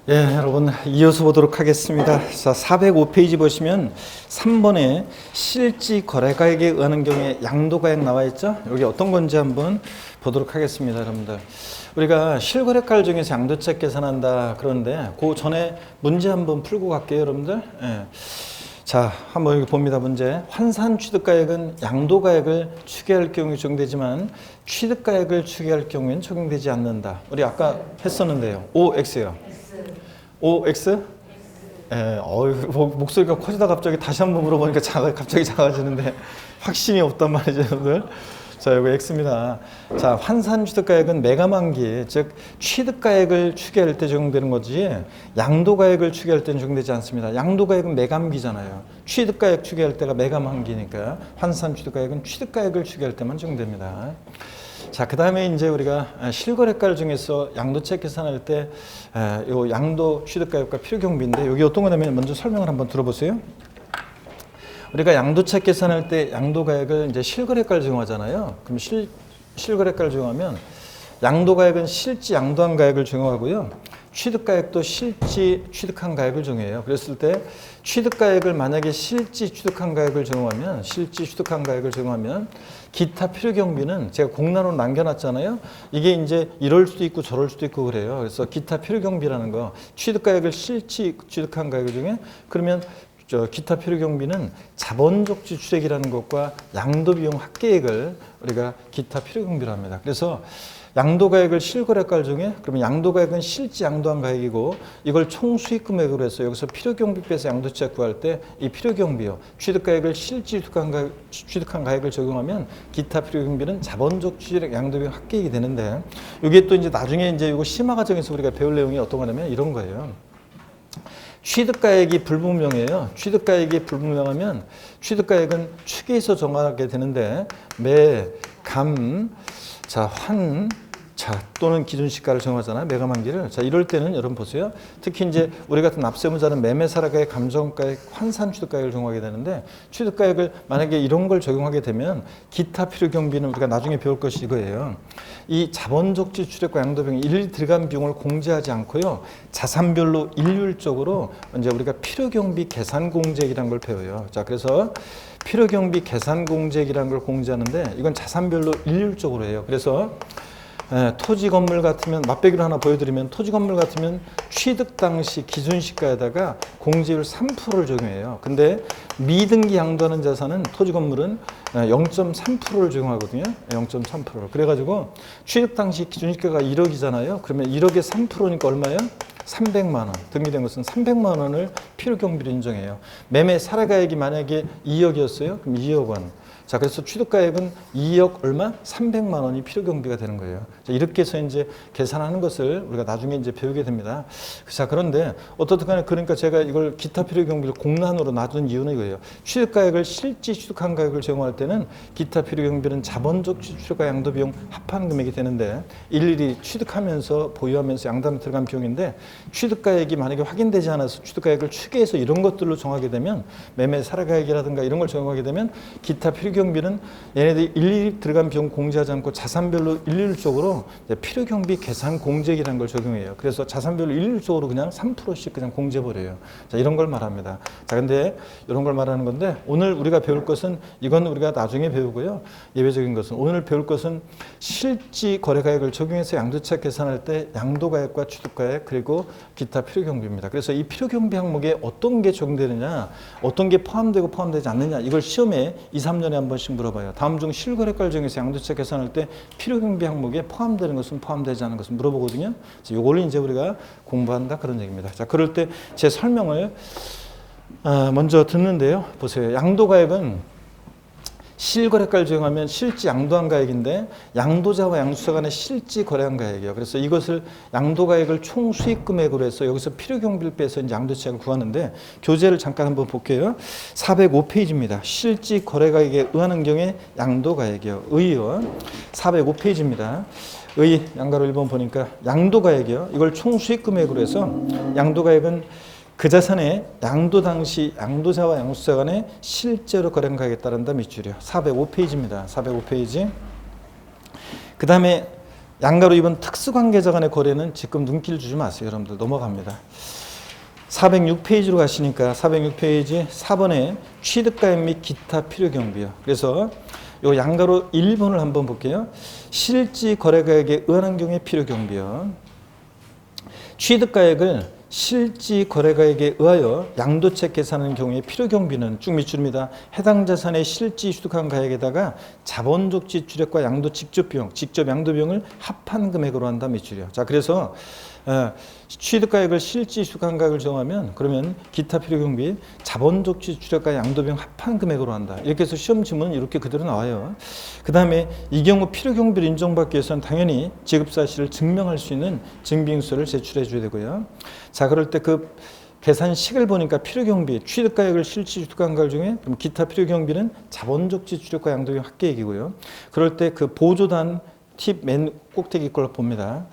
예, 여러분 이어서 보도록 하겠습니다. 자, 405페이지 보시면 3번에 실지 거래가액에 의하는 경우에 양도가액 나와 있죠? 여기 어떤 건지 한번 보도록 하겠습니다, 여러분들. 우리가 실거래가를 중에서 양도책 계산한다 그러는데 그 전에 문제 한번 풀고 갈게요, 여러분들. 예. 자, 한번 여기 봅니다. 문제. 환산 취득가액은 양도가액을 추계할 경우에 적용되지만 취득가액을 추계할 경우에는 적용되지 않는다. 우리 아까 했었는데요. OX요. OX? 예, 목소리가 커지다 갑자기 다시 한번 물어보니까 갑자기 작아지는데 확신이 없단 말이죠, 여러분들. 자, 여기 X입니다. 자, 환산 취득가액은 매감한기, 즉 취득가액을 추계할 때 적용되는 거지 양도가액을 추계할 때는 적용되지 않습니다. 양도가액은 매감기잖아요. 취득가액 추계할 때가 매감한기니까 환산 취득가액은 취득가액을 추계할 때만 적용됩니다. 자, 그 다음에 이제 우리가 실거래가 중에서 양도책 계산할 때 요 양도 취득가액과 필요경비인데 여기 어떤 거냐면 먼저 설명을 한번 들어보세요. 우리가 양도책 계산할 때 양도가액을 이제 실거래가를 적용하잖아요. 그럼 실거래가를 적용하면 양도가액은 실지 양도한 가액을 적용하고요. 취득가액도 실지 취득한 가액을 적용해요. 그랬을 때 취득가액을 만약에 실지 취득한 가액을 적용하면 기타 필요경비는 제가 공란으로 남겨놨잖아요. 이게 이제 이럴 수도 있고 저럴 수도 있고 그래요. 그래서 기타 필요경비라는 거 취득가액을 실지 취득한 가액을 중에 그러면 기타 필요경비는 자본적 지출액이라는 것과 양도비용 합계액을 우리가 기타 필요경비로 합니다. 그래서 양도가액을 실거래가를 정해 그러면 양도가액은 실지 양도한 가액이고 이걸 총수익금액으로 해서 여기서 필요경비 빼서 양도책 구할 때 이 필요경비요 취득가액을 실지 취득한 가액을 적용하면 기타 필요경비는 자본적 지출액 양도비용 합계액이 되는데 이게 또 이제 나중에 이제 이거 심화 과정에서 우리가 배울 내용이 어떤 거냐면 이런 거예요. 취득가액이 불분명해요. 취득가액이 불분명하면 취득가액은 추계해서 정하게 되는데 또는 기준시가를 정하잖아요. 매감한기를. 자, 이럴 때는 여러분 보세요. 특히 이제 우리 같은 납세무자는 매매사라가액, 감정가액, 환산 취득가액을 적용하게 되는데 취득가액을 만약에 이런 걸 적용하게 되면 기타 필요경비는 우리가 나중에 배울 것이 이거예요. 이 자본적 지출액과 양도비용이 일일이 들어간 비용을 공제하지 않고요. 자산별로 일률적으로 이제 우리가 필요경비 계산공제액이라는 걸 배워요. 자, 그래서 필요경비 계산공제액이라는 걸 공제하는데 이건 자산별로 일률적으로 해요. 그래서 토지 건물 같으면 맛배기로 하나 보여드리면 토지 건물 같으면 취득 당시 기준시가에다가 공제율 3%를 적용해요. 근데 미등기 양도하는 자산은 토지 건물은 0.3%를 적용하거든요. 0.3%를. 그래가지고 취득 당시 기준시가가 1억이잖아요. 그러면 1억에 3%니까 얼마예요? 300만 원. 등기된 것은 300만 원을 필요경비로 인정해요. 매매 사례가액이 만약에 2억이었어요. 그럼 2억 원. 자, 그래서 취득가액은 2억 얼마? 300만 원이 필요경비가 되는 거예요. 자, 이렇게 해서 이제 계산하는 것을 우리가 나중에 이제 배우게 됩니다. 자, 그런데 어떻든 간에 그러니까 제가 이걸 기타 필요경비를 공란으로 놔둔 이유는 이거예요. 취득가액을 실지 취득한 가액을 적용할 때는 기타 필요경비는 자본적 지출과 양도비용 합한 금액이 되는데 일일이 취득하면서 보유하면서 양도하면 들어간 비용인데 취득가액이 만약에 확인되지 않아서 취득가액을 추계해서 이런 것들로 정하게 되면 매매 사례가액이라든가 이런 걸 적용하게 되면 기타 필요경비는 얘네들이 일일이 들어간 비용 공제하지 않고 자산별로 일률적으로 필요경비 계산 공제액이라는 걸 적용해요. 그래서 자산별로 일률적으로 그냥 3%씩 그냥 공제버려요. 자, 이런 걸 말합니다. 자, 근데 이런 걸 말하는 건데 오늘 우리가 배울 것은 이건 우리가 나중에 배우고요. 예외적인 것은 오늘 배울 것은 실지 거래가액을 적용해서 양도책 계산할 때 양도가액과 취득가액 그리고 기타 필요경비입니다. 그래서 이 필요경비 항목에 어떤 게 적용되느냐 어떤 게 포함되고 포함되지 않느냐 이걸 시험에 2, 3년에 한 번씩 물어봐요. 다음 중 실거래가를 정해서 양도책 계산할 때 필요경비 항목에 포함되는 것은 포함되지 않은 것은 물어보거든요. 이걸 이제 우리가 공부한다 그런 얘기입니다. 자, 그럴 때 제 설명을 먼저 듣는데요. 보세요. 양도가액은 실거래가를 적용하면 실지 양도한 가액인데 양도자와 양수자 간의 실지 거래한 가액이에요. 그래서 이것을 양도가액을 총 수익금액으로 해서 여기서 필요경비를 빼서 이제 양도책을 구하는데 교재를 잠깐 한번 볼게요. 405페이지입니다. 실지 거래가액에 의하는 경우에 양도가액이요. 의요. 405페이지입니다. 의 양가로 1번 보니까 양도가액이요. 이걸 총 수익금액으로 해서 양도가액은 그 자산의 양도 당시 양도자와 양수자 간의 실제로 거래한 가액에 따른다 밑줄이요. 405페이지입니다. 405페이지. 그 다음에 양가로 이번 특수관계자 간의 거래는 지금 눈길 주지 마세요. 여러분들 넘어갑니다. 406페이지로 가시니까 406페이지 4번에 취득가액 및 기타 필요경비요. 그래서 요 양가로 1번을 한번 볼게요. 실지 거래가액에 의한한 경우에 필요경비요. 취득가액을 실지 거래가액에 의하여 양도책 계산하는 경우에 필요경비는 쭉 밑줄입니다. 해당 자산의 실지 취득한 가액에다가 자본적 지출액과 양도 직접 비용, 직접 양도 비용을 합한 금액으로 한다 밑줄이요. 자, 그래서 취득가액을 실지 취득한 가액을 정하면 그러면 기타 필요경비 자본적 지출액과 양도 비용 합한 금액으로 한다. 이렇게 해서 시험 지문은 이렇게 그대로 나와요. 그 다음에 이 경우 필요경비를 인정받기 위해서는 당연히 지급 사실을 증명할 수 있는 증빙서를 제출해 줘야 되고요. 자, 그럴 때 그 계산식을 보니까 필요경비, 취득가액을 실지 취득한 가액 중에 그럼 기타 필요경비는 자본적 지출액과 양도 비용 합계액이고요. 그럴 때 그 보조단 팁 맨 꼭대기 걸 봅니다.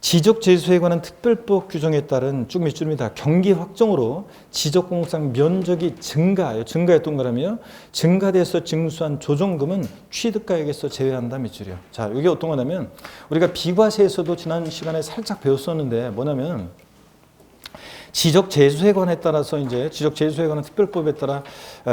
지적재수에 관한 특별법 규정에 따른 쭉 밑줄입니다. 경기 확정으로 지적공상 면적이 증가했던 거라며 증가돼서 징수한 조정금은 취득가액에서 제외한다 밑줄이요. 자, 이게 어떤 거냐면 우리가 비과세에서도 지난 시간에 살짝 배웠었는데 뭐냐면 지적재수에 관에 따라서 이제 지적재수에 관한 특별법에 따라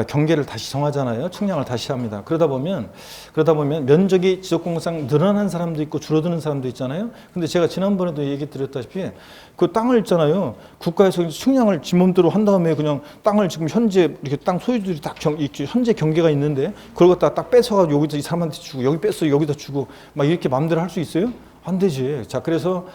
경계를 다시 정하잖아요. 측량을 다시 합니다. 그러다 보면 면적이 지적공상 늘어난 사람도 있고 줄어드는 사람도 있잖아요. 근데 제가 지난번에도 얘기 드렸다시피 그 땅을 있잖아요. 국가에서 측량을 지 몸대로 한 다음에 그냥 땅을 지금 현재 이렇게 땅 소유들이 딱 현재 경계가 있는데 그걸 갖다가 딱 뺏어가지고 여기서 이 사람한테 주고 여기 뺏어 여기다 주고 막 이렇게 마음대로 할 수 있어요? 안 되지. 자, 그래서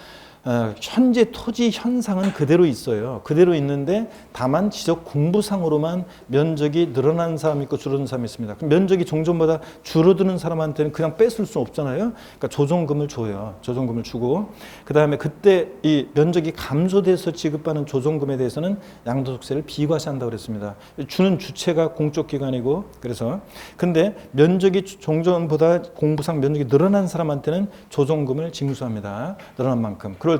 현재 토지 현상은 그대로 있어요. 그대로 있는데 다만 지적 공부상으로만 면적이 늘어나는 사람이 있고 줄어드는 사람이 있습니다. 그럼 면적이 종전보다 줄어드는 사람한테는 그냥 뺏을 수 없잖아요. 그러니까 조정금을 줘요. 조정금을 주고 그 다음에 그때 이 면적이 감소돼서 지급하는 조정금에 대해서는 양도소득세를 비과세한다고 그랬습니다. 주는 주체가 공적기관이고 그래서 근데 면적이 종전보다 공부상 면적이 늘어난 사람한테는 조정금을 징수합니다. 늘어난 만큼. 그럴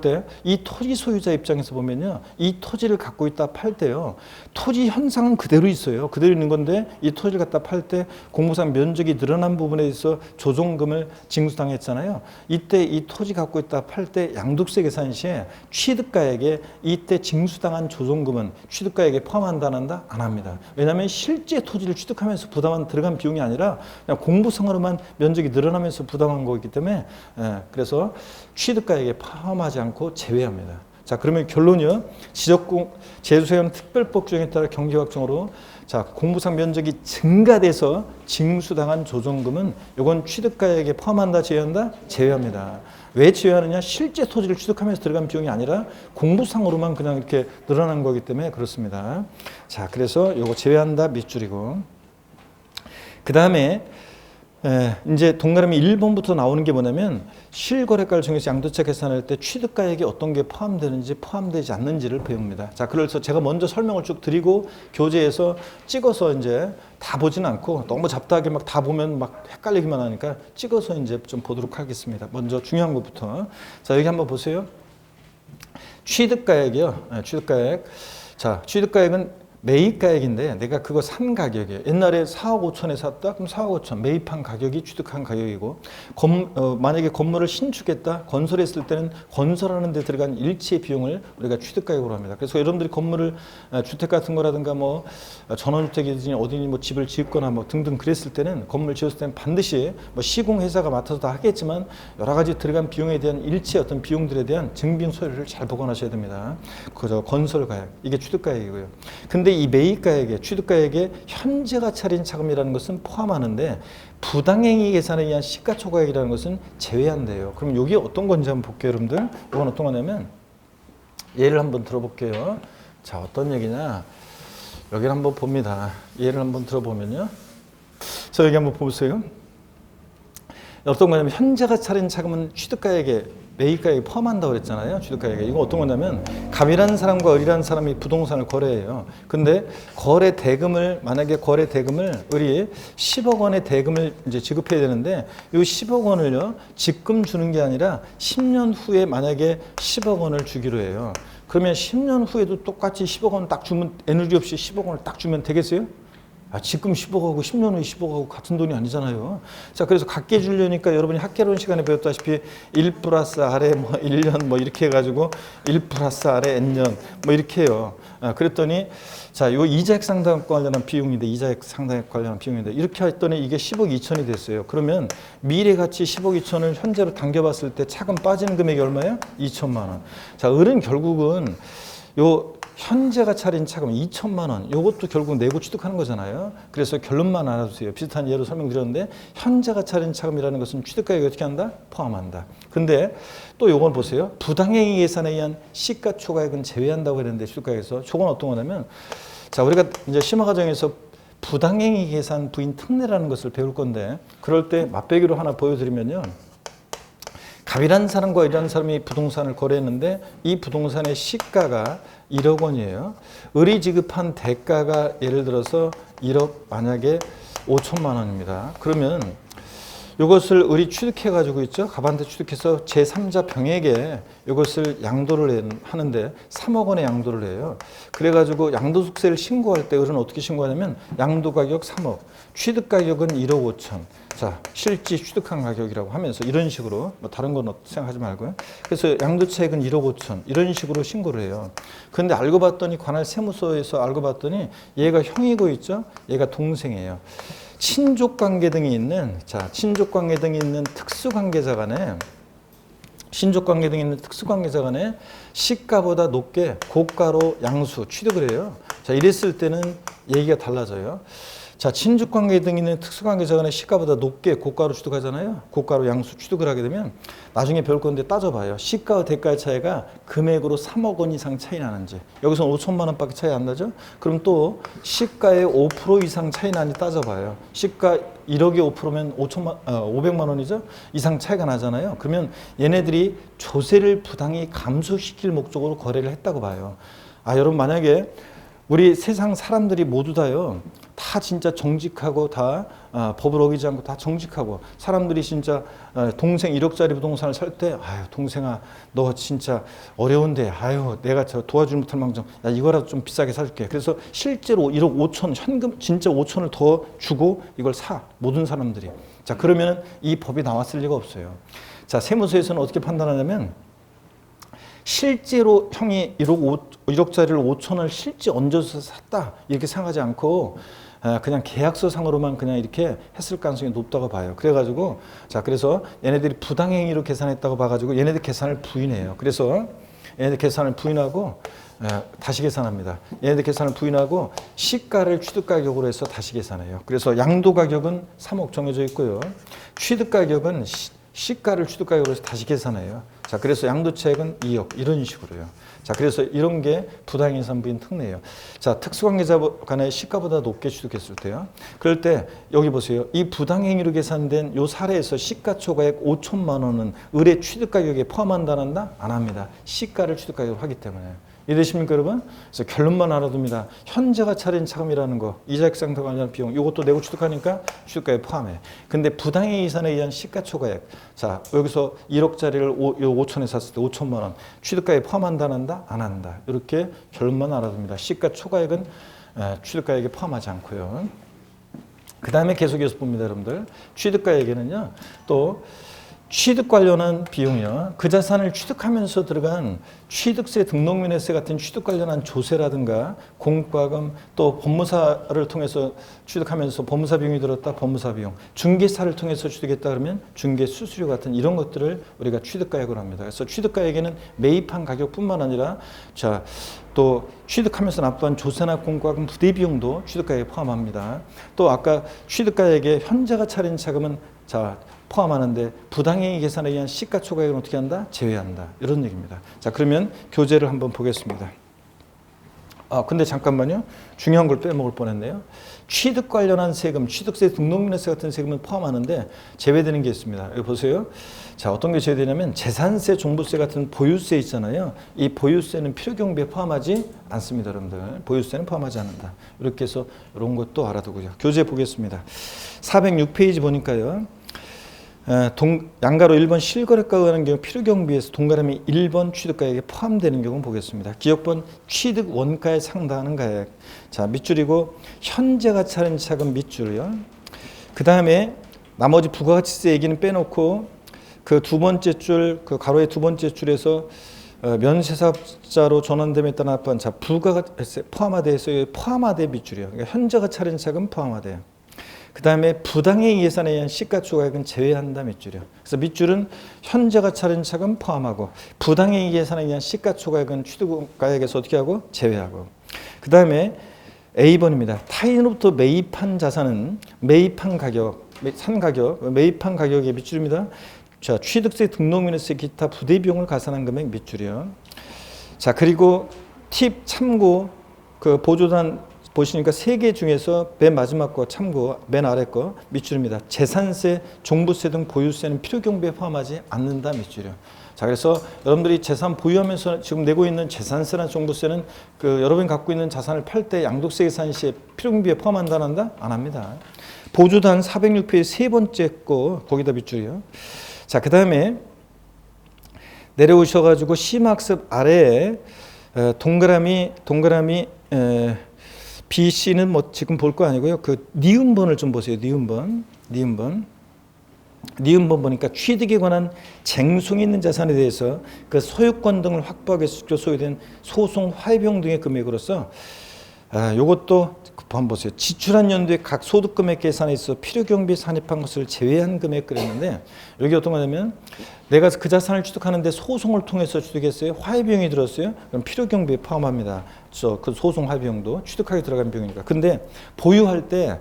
때 이 토지 소유자 입장에서 보면요. 이 토지를 갖고 있다 팔 때요. 토지 현상은 그대로 있어요. 그대로 있는 건데 이 토지를 갖다 팔 때 공부상 면적이 늘어난 부분에 있어 조정금을 징수당했잖아요. 이때 이 토지 갖고 있다 팔 때 양도세 계산 시에 취득가액에 이때 징수당한 조정금은 취득가액에 포함한다 안 한다? 안 합니다. 왜냐하면 실제 토지를 취득하면서 부담한 들어간 비용이 아니라 그냥 공부상으로만 면적이 늘어나면서 부담한 거기 때문에 그래서 취득가액에 포함하지 않고 제외합니다. 자, 그러면 결론이요. 재수세관 특별법 규정에 따라 경기확정으로 자, 공부상 면적이 증가돼서 징수당한 조정금은 이건 취득가액에 포함한다, 제외한다? 제외합니다. 왜 제외하느냐? 실제 토지를 취득하면서 들어간 비용이 아니라 공부상으로만 그냥 이렇게 늘어난 거기 때문에 그렇습니다. 자, 그래서 이거 제외한다 밑줄이고 그 다음에 이제 동그라미 1번부터 나오는 게 뭐냐면 실거래가를 정해서 양도세 계산할 때 취득가액이 어떤 게 포함되는지 포함되지 않는지를 배웁니다. 자, 그래서 제가 먼저 설명을 쭉 드리고 교재에서 찍어서 이제 다 보진 않고 너무 잡다하게 막 다 보면 막 헷갈리기만 하니까 찍어서 이제 좀 보도록 하겠습니다. 먼저 중요한 것부터. 자, 여기 한번 보세요. 취득가액이요. 취득가액. 자, 취득가액은 매입가액인데 내가 그거 산 가격이에요. 옛날에 4억 5천에 샀다? 그럼 4억 5천. 매입한 가격이 취득한 가격이고 만약에 건물을 신축했다? 건설했을 때는 건설하는 데 들어간 일체 비용을 우리가 취득가액으로 합니다. 그래서 여러분들이 건물을 주택 같은 거라든가 뭐 전원주택이든지 어디니 뭐 집을 짓거나 뭐 등등 그랬을 때는 건물 지었을 때는 반드시 뭐 시공회사가 맡아서 다 하겠지만 여러 가지 들어간 비용에 대한 일체 어떤 비용들에 대한 증빙 서류를 잘 보관하셔야 됩니다. 그저 건설가액. 이게 취득가액이고요. 근데 이 매입가액에 취득가액에 현재가 차린 차감이라는 것은 포함하는데 부당행위 계산에 의한 시가초과액이라는 것은 제외한대요. 그럼 이게 어떤 건지 한번 볼게요, 여러분들. 이건 어떤 거냐면 예를 한번 들어볼게요. 자, 어떤 얘기냐? 여기를 한번 봅니다. 예를 한번 들어보면요. 자, 여기 한번 보세요. 어떤 거냐면 현재가 차린 차감은 취득가액에 매입가액에 포함한다고 그랬잖아요. 취득가액에. 이거 어떤 거냐면 갑이라는 사람과 을이라는 사람이 부동산을 거래해요. 근데 거래 대금을 만약에 거래 대금을 을이 10억 원의 대금을 이제 지급해야 되는데 이 10억 원을요. 지금 주는 게 아니라 10년 후에 만약에 10억 원을 주기로 해요. 그러면 10년 후에도 똑같이 10억 원 딱 주면 에너지 없이 10억 원을 딱 주면 되겠어요? 지금 10억하고 10년 후에 10억하고 같은 돈이 아니잖아요. 자, 그래서 같게 주려니까 여러분이 학개론 시간에 배웠다시피 1 플러스 R에 뭐 1년 뭐 이렇게 해가지고 1 플러스 R에 N년 뭐 이렇게 해요. 그랬더니 자, 요 이자액 상당 관련한 비용인데 이자액 상당 관련한 비용인데 이렇게 했더니 이게 10억 2천이 됐어요. 그러면 미래 가치 10억 2천을 현재로 당겨봤을 때 차금 빠지는 금액이 얼마예요? 2천만 원. 자, 을은 결국은 요 현재가 차린 차금 2천만 원, 요것도 결국 내고 취득하는 거잖아요. 그래서 결론만 알아두세요. 비슷한 예로 설명드렸는데 현재가 차린 차금이라는 것은 취득가액이 어떻게 한다? 포함한다. 근데 또 요건 보세요. 부당행위 계산에 의한 시가초과액은 제외한다고 했는데 취득가액에서 저건 어떤 거냐면 자, 우리가 이제 심화 과정에서 부당행위 계산 부인 특례라는 것을 배울 건데 그럴 때 맛배기로 하나 보여드리면요. 갑이라는 사람과 이라는 사람이 부동산을 거래했는데 이 부동산의 시가가 1억 원이에요. 을이 지급한 대가가 예를 들어서 1억 만약에 5천만 원입니다. 그러면 이것을 을이 취득해가지고 있죠. 갑한테 취득해서 제3자 병에게 이것을 양도를 하는데 3억 원의 양도를 해요. 그래가지고 양도속세를 신고할 때 을은 어떻게 신고하냐면 양도가격 3억, 취득가격은 1억 5천. 자, 실제 취득한 가격이라고 하면서 이런 식으로 뭐 다른 건 생각하지 말고요. 그래서 양도차익은 1억 5천 이런 식으로 신고를 해요. 그런데 알고 봤더니 관할 세무서에서 알고 봤더니 얘가 형이고 있죠. 얘가 동생이에요. 친족관계 등이 있는 친족관계 등이 있는 특수관계자 간에 신족관계 등이 있는 특수관계자 간에 시가보다 높게 고가로 양수 취득을 해요. 자, 이랬을 때는 얘기가 달라져요. 자, 친족관계 등이 있는 특수관계자 간에 시가보다 높게 고가로 취득하잖아요. 고가로 양수 취득을 하게 되면 나중에 배울 건데 따져봐요. 시가와 대가의 차이가 금액으로 3억 원 이상 차이 나는지. 여기서는 5천만 원밖에 차이 안 나죠. 그럼 또 시가의 5% 이상 차이 나는지 따져봐요. 시가 1억에 5%면 500만 원이죠. 이상 차이가 나잖아요. 그러면 얘네들이 조세를 부당히 감소시킬 목적으로 거래를 했다고 봐요. 여러분 만약에 우리 세상 사람들이 모두 다요. 다 진짜 정직하고 다 법을 어기지 않고 다 정직하고 사람들이 진짜 동생 1억짜리 부동산을 살 때 아유 동생아 너 진짜 어려운데 아유 내가 저 도와줄 못할 망정 야 이거라도 좀 비싸게 사줄게. 그래서 실제로 1억 5천 현금 진짜 5천을 더 주고 이걸 사 모든 사람들이. 자, 그러면 이 법이 나왔을 리가 없어요. 자, 세무서에서는 어떻게 판단하냐면 실제로 형이 1억짜리를 5천을 실제 얹어서 샀다 이렇게 생각하지 않고 그냥 계약서상으로만 그냥 이렇게 했을 가능성이 높다고 봐요. 그래가지고 자, 그래서 얘네들이 부당행위로 계산했다고 봐가지고 얘네들 계산을 부인해요. 그래서 얘네들 계산을 부인하고 다시 계산합니다. 얘네들 계산을 부인하고 시가를 취득가격으로 해서 다시 계산해요. 그래서 양도가격은 3억 정해져 있고요. 취득가격은 시가를 취득가격으로 해서 다시 계산해요. 자, 그래서 양도차익은 2억 이런 식으로요. 자, 그래서 이런 게 부당행위산 부인 특례예요. 자, 특수관계자 간의 시가보다 높게 취득했을 때요. 그럴 때 여기 보세요. 이 부당행위로 계산된 요 사례에서 시가초과액 5천만 원은 을의 취득가격에 포함한다 안 한다? 안 합니다. 시가를 취득가격으로 하기 때문에. 이해되십니까 여러분? 그래서 결론만 알아둡니다. 현재가 차린 차금이라는 거, 이자액 상당 관련 비용 이것도 내고 취득하니까 취득가액 포함해. 근데 부당행위 이산에 의한 시가초과액. 자, 여기서 1억짜리를 5천에 샀을 때 5천만 원 취득가액 포함한다 안 한다? 안 한다. 이렇게 결론만 알아둡니다. 시가초과액은 취득가액에 포함하지 않고요. 그 다음에 계속해서 봅니다 여러분들. 취득가액에는요 또 취득 관련한 비용이요. 그 자산을 취득하면서 들어간 취득세, 등록면허세 같은 취득 관련한 조세라든가 공과금 또 법무사를 통해서 취득하면서 법무사 비용이 들었다. 법무사 비용. 중개사를 통해서 취득했다 그러면 중개 수수료 같은 이런 것들을 우리가 취득가액으로 합니다. 그래서 취득가액에는 매입한 가격뿐만 아니라 자, 또 취득하면서 납부한 조세나 공과금 부대 비용도 취득가액에 포함합니다. 또 아까 취득가액에 현재가 차린 차금은 자 포함하는데 부당행위 계산에 의한 시가초과액은 어떻게 한다? 제외한다. 이런 얘기입니다. 자, 그러면 교재를 한번 보겠습니다. 근데 잠깐만요. 중요한 걸 빼먹을 뻔했네요. 취득 관련한 세금, 취득세, 등록면허세 같은 세금은 포함하는데 제외되는 게 있습니다. 여기 보세요. 자, 어떤 게 제외되냐면 재산세, 종부세 같은 보유세 있잖아요. 이 보유세는 필요경비에 포함하지 않습니다, 여러분들. 보유세는 포함하지 않는다. 이렇게 해서 이런 것도 알아두고요. 교재 보겠습니다. 406페이지 보니까요. 양가로 1번 실거래가가 하는 경우 필요경비에서 동그라미 1번 취득가액에 포함되는 경우 보겠습니다. 기억번 취득 원가에 상당하는 가액. 자, 밑줄이고 현재가 차린 차금 밑줄이요. 그 다음에 나머지 부가가치세 얘기는 빼놓고 그 두 번째 줄, 그 가로의 두 번째 줄에서 면세사업자로 전환됨에 따라 납부한 자 부가가치세 포함화돼서 포함화돼 밑줄이요. 그러니까 현재가 차린 차금 포함화돼요. 그 다음에 부당행 예산에 의한 시가총액은 제외한다 밑줄이요. 그래서 밑줄은 현재가 차린 차금 포함하고 부당행 예산에 의한 시가총액은 취득가액에서 어떻게 하고 제외하고. 그 다음에 A번입니다. 타인으로부터 매입한 자산은 매입한 가격, 산 가격, 매입한 가격의 밑줄입니다. 자, 취득세, 등록민세, 기타 부대 비용을 가산한 금액 밑줄이요. 자, 그리고 팁 참고 그 보조단 보시니까 세 개 중에서 맨 마지막 거 참고 맨 아래 거 밑줄입니다. 재산세, 종부세 등 보유세는 필요경비에 포함하지 않는다 밑줄이요. 자, 그래서 여러분들이 재산 보유하면서 지금 내고 있는 재산세나 종부세는 그 여러분이 갖고 있는 자산을 팔 때 양도세 계산 시에 필요경비에 포함한다 안 한다? 안 합니다. 보조단 406페이지 세 번째 거 거기다 밑줄이요. 자, 그 다음에 내려오셔가지고 심학습 아래에 동그라미 B, C는 뭐 지금 볼 거 아니고요. 그 니은번을 좀 보세요. 니은번 보니까 취득에 관한 쟁송이 있는 자산에 대해서 그 소유권 등을 확보하기 위해서 소유된 소송 화해비용 등의 금액으로서 요것도 한번 보세요. 지출한 연도에 각 소득 금액 계산에 있어 필요경비 산입한 것을 제외한 금액 그랬는데 여기 어떤 거냐면 내가 그 자산을 취득하는데 소송을 통해서 취득했어요. 화해비용이 들었어요. 그럼 필요경비에 포함합니다. 그 소송 화해비용도 취득하게 들어간 비용이니까. 근데 보유할 때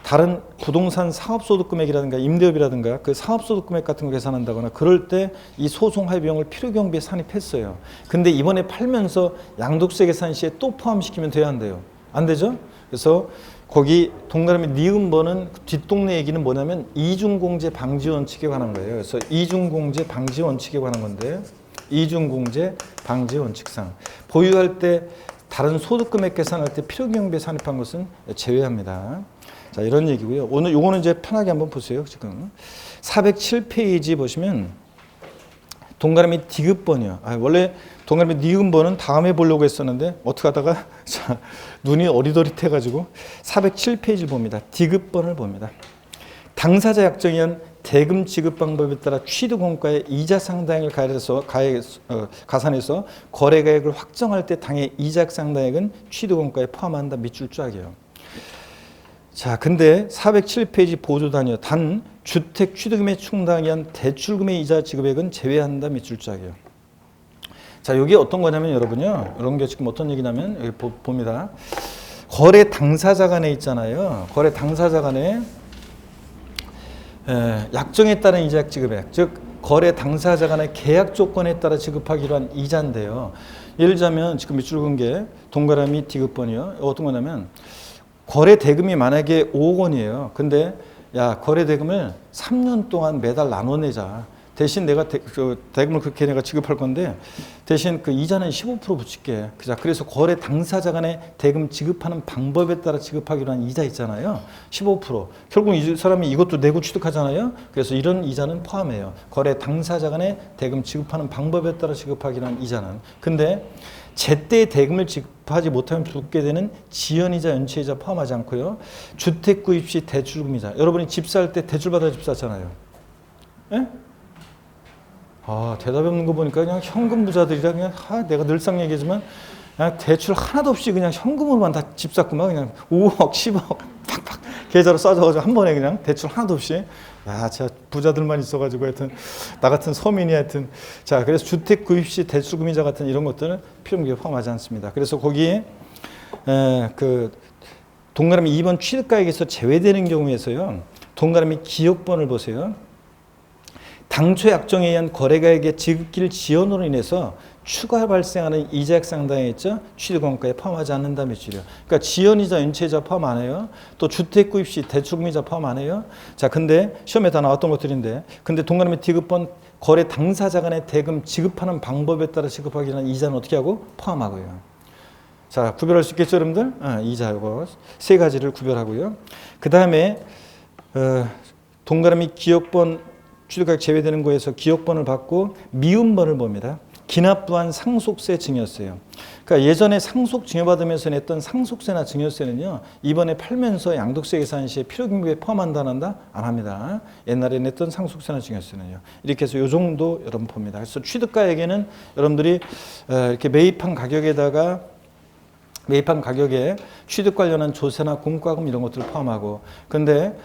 다른 부동산 사업소득금액이라든가 임대업이라든가 그 사업소득금액 같은 거 계산한다거나 그럴 때 이 소송 화해비용을 필요경비에 산입했어요. 근데 이번에 팔면서 양도세 계산 시에 또 포함시키면 돼야 한대요. 안 되죠? 그래서 거기 동그라미 니은번은 뒷동네 얘기는 뭐냐면 이중공제 방지 원칙에 관한 거예요. 그래서 이중공제 방지 원칙에 관한 건데 이중공제 방지 원칙상 보유할 때 다른 소득금액 계산할 때 필요경비에 산입한 것은 제외합니다. 자, 이런 얘기고요. 오늘 요거는 이제 편하게 한번 보세요. 지금 407페이지 보시면 동그라미 디귿번이요. 원래 동그라미 니은번은 다음에 보려고 했었는데 어떻게 하다가 자, 눈이 어리더릿해 가지고 407페이지를 봅니다. 디귿번을 봅니다. 당사자 약정에 의한 대금 지급 방법에 따라 취득 원가의 이자 상당액을 가산해서 거래가액을 확정할 때 당해 이자 상당액은 취득 원가에 포함한다 밑줄 쫙이에요. 자, 근데 407페이지 보조단위요. 단 주택 취득금에 충당에 의한 대출금의 이자 지급액은 제외한다 밑줄 짝이에요. 자, 이게 어떤 거냐면 여러분요. 이런 게 지금 어떤 얘기냐면 여기 봅니다. 거래 당사자 간에 있잖아요. 거래 당사자 간에 약정에 따른 이자 지급액, 즉 거래 당사자 간의 계약 조건에 따라 지급하기로 한 이자인데요. 예를 들자면 지금 밑줄 긋은 게 동그라미 디귿번이요. 어떤 거냐면 거래 대금이 만약에 5억 원이에요. 근데 야, 거래 대금을 3년 동안 매달 나눠내자. 대신 내가 대금을 그렇게 내가 지급할 건데 대신 그 이자는 15% 붙일게. 그래서 거래 당사자 간에 대금 지급하는 방법에 따라 지급하기로 한 이자 있잖아요. 15%. 결국 이 사람이 이것도 내고 취득하잖아요. 그래서 이런 이자는 포함해요. 거래 당사자 간에 대금 지급하는 방법에 따라 지급하기로 한 이자는. 근데 제때 대금을 지급하지 못하면 붙게 되는 지연이자 연체이자 포함하지 않고요. 주택 구입 시 대출금이자. 여러분이 집 살 때 대출 받아 집 샀잖아요. 예? 대답이 없는 거 보니까 그냥 현금 부자들이라 그냥 내가 늘상 얘기하지만 그냥 대출 하나도 없이 그냥 현금으로만 다 집 샀구만. 그냥 5억, 10억 팍팍 계좌로 쏴줘가지고 한 번에 그냥 대출 하나도 없이. 야, 진짜 부자들만 있어가지고 하여튼 나 같은 서민이 하여튼 자, 그래서 주택 구입 시 대출금이자 같은 이런 것들은 필요경비에 포함하지 않습니다. 그래서 거기에 그 동그라미 2번 취득가액에서 제외되는 경우에서요. 동그라미 기억번을 보세요. 당초 약정에 의한 거래가액의 지급길 지연으로 인해서 추가 발생하는 이자액 상당에 있죠. 취득원가에 포함하지 않는다 밑줄이요. 그러니까 지연이자 연체이자 포함 안 해요. 또 주택 구입 시 대출금이자 포함 안 해요. 자, 근데 시험에 다 나왔던 것들인데 근데 동그라미 디귿번 거래 당사자 간의 대금 지급하는 방법에 따라 지급하기로 한 이자는 어떻게 하고 포함하고요. 자, 구별할 수 있겠죠, 여러분들? 이자 이거 세 가지를 구별하고요. 그 다음에 동그라미 기억번 취득가액 제외되는 거에서 기억번을 받고 미음번을 봅니다. 기납부한 상속세 증여세요. 그러니까 예전에 상속 증여받으면서 냈던 상속세나 증여세는요, 이번에 팔면서 양도세 계산 시에 필요경비에 포함한다 안 한다? 안 합니다. 옛날에 냈던 상속세나 증여세는요. 이렇게 해서 요 정도 여러분 봅니다. 그래서 취득가액에는 여러분들이 이렇게 매입한 가격에 취득 관련한 조세나 공과금 이런 것들을 포함하고, 근데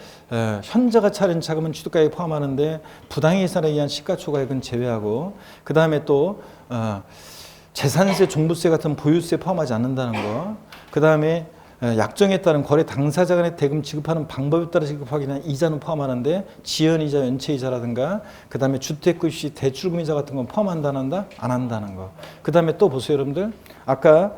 현자가 차린 자금은 취득가액에 포함하는데 부당이익산에 의한 시가초과액은 제외하고, 그 다음에 또 재산세, 종부세 같은 보유세 포함하지 않는다는 거, 그 다음에 약정에 따른 거래 당사자 간의 대금 지급하는 방법에 따라 지급하기 위한 이자는 포함하는데 지연이자 연체이자라든가, 그 다음에 주택급 시 대출금이자 같은 건 포함한다 안 한다? 안 한다는 거. 그 다음에 또 보세요 여러분들. 아까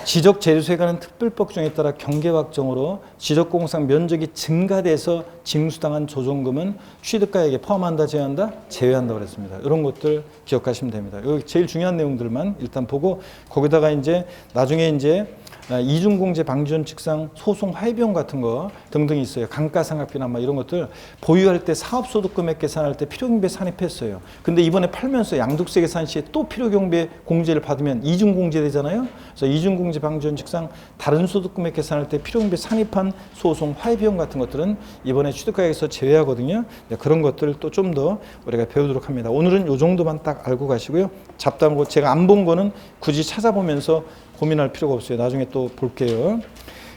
지적재료세에 관한 특별법 규정에 따라 경계확정으로 지적공상 면적이 증가돼서 징수당한 조정금은 취득가액에 포함한다 제외한다? 제외한다 그랬습니다. 이런 것들 기억하시면 됩니다. 여기 제일 중요한 내용들만 일단 보고, 거기다가 이제 나중에 이제 이중공제 방지원 측상 소송 화해비용 같은 거 등등 있어요. 감가상각비나 뭐 이런 것들 보유할 때 사업소득 금액 계산할 때 필요경비에 산입했어요. 근데 이번에 팔면서 양도세 계산 시에 또 필요경비에 공제를 받으면 이중공제 되잖아요. 그래서 이중공제 방지원 측상 다른 소득 금액 계산할 때 필요경비에 산입한 소송 화해비용 같은 것들은 이번에 취득가액에서 제외하거든요. 그런 것들을 또 좀 더 우리가 배우도록 합니다. 오늘은 이 정도만 딱 알고 가시고요. 잡다한 제가 안 본 거는 굳이 찾아보면서 고민할 필요가 없어요. 나중에 또 볼게요.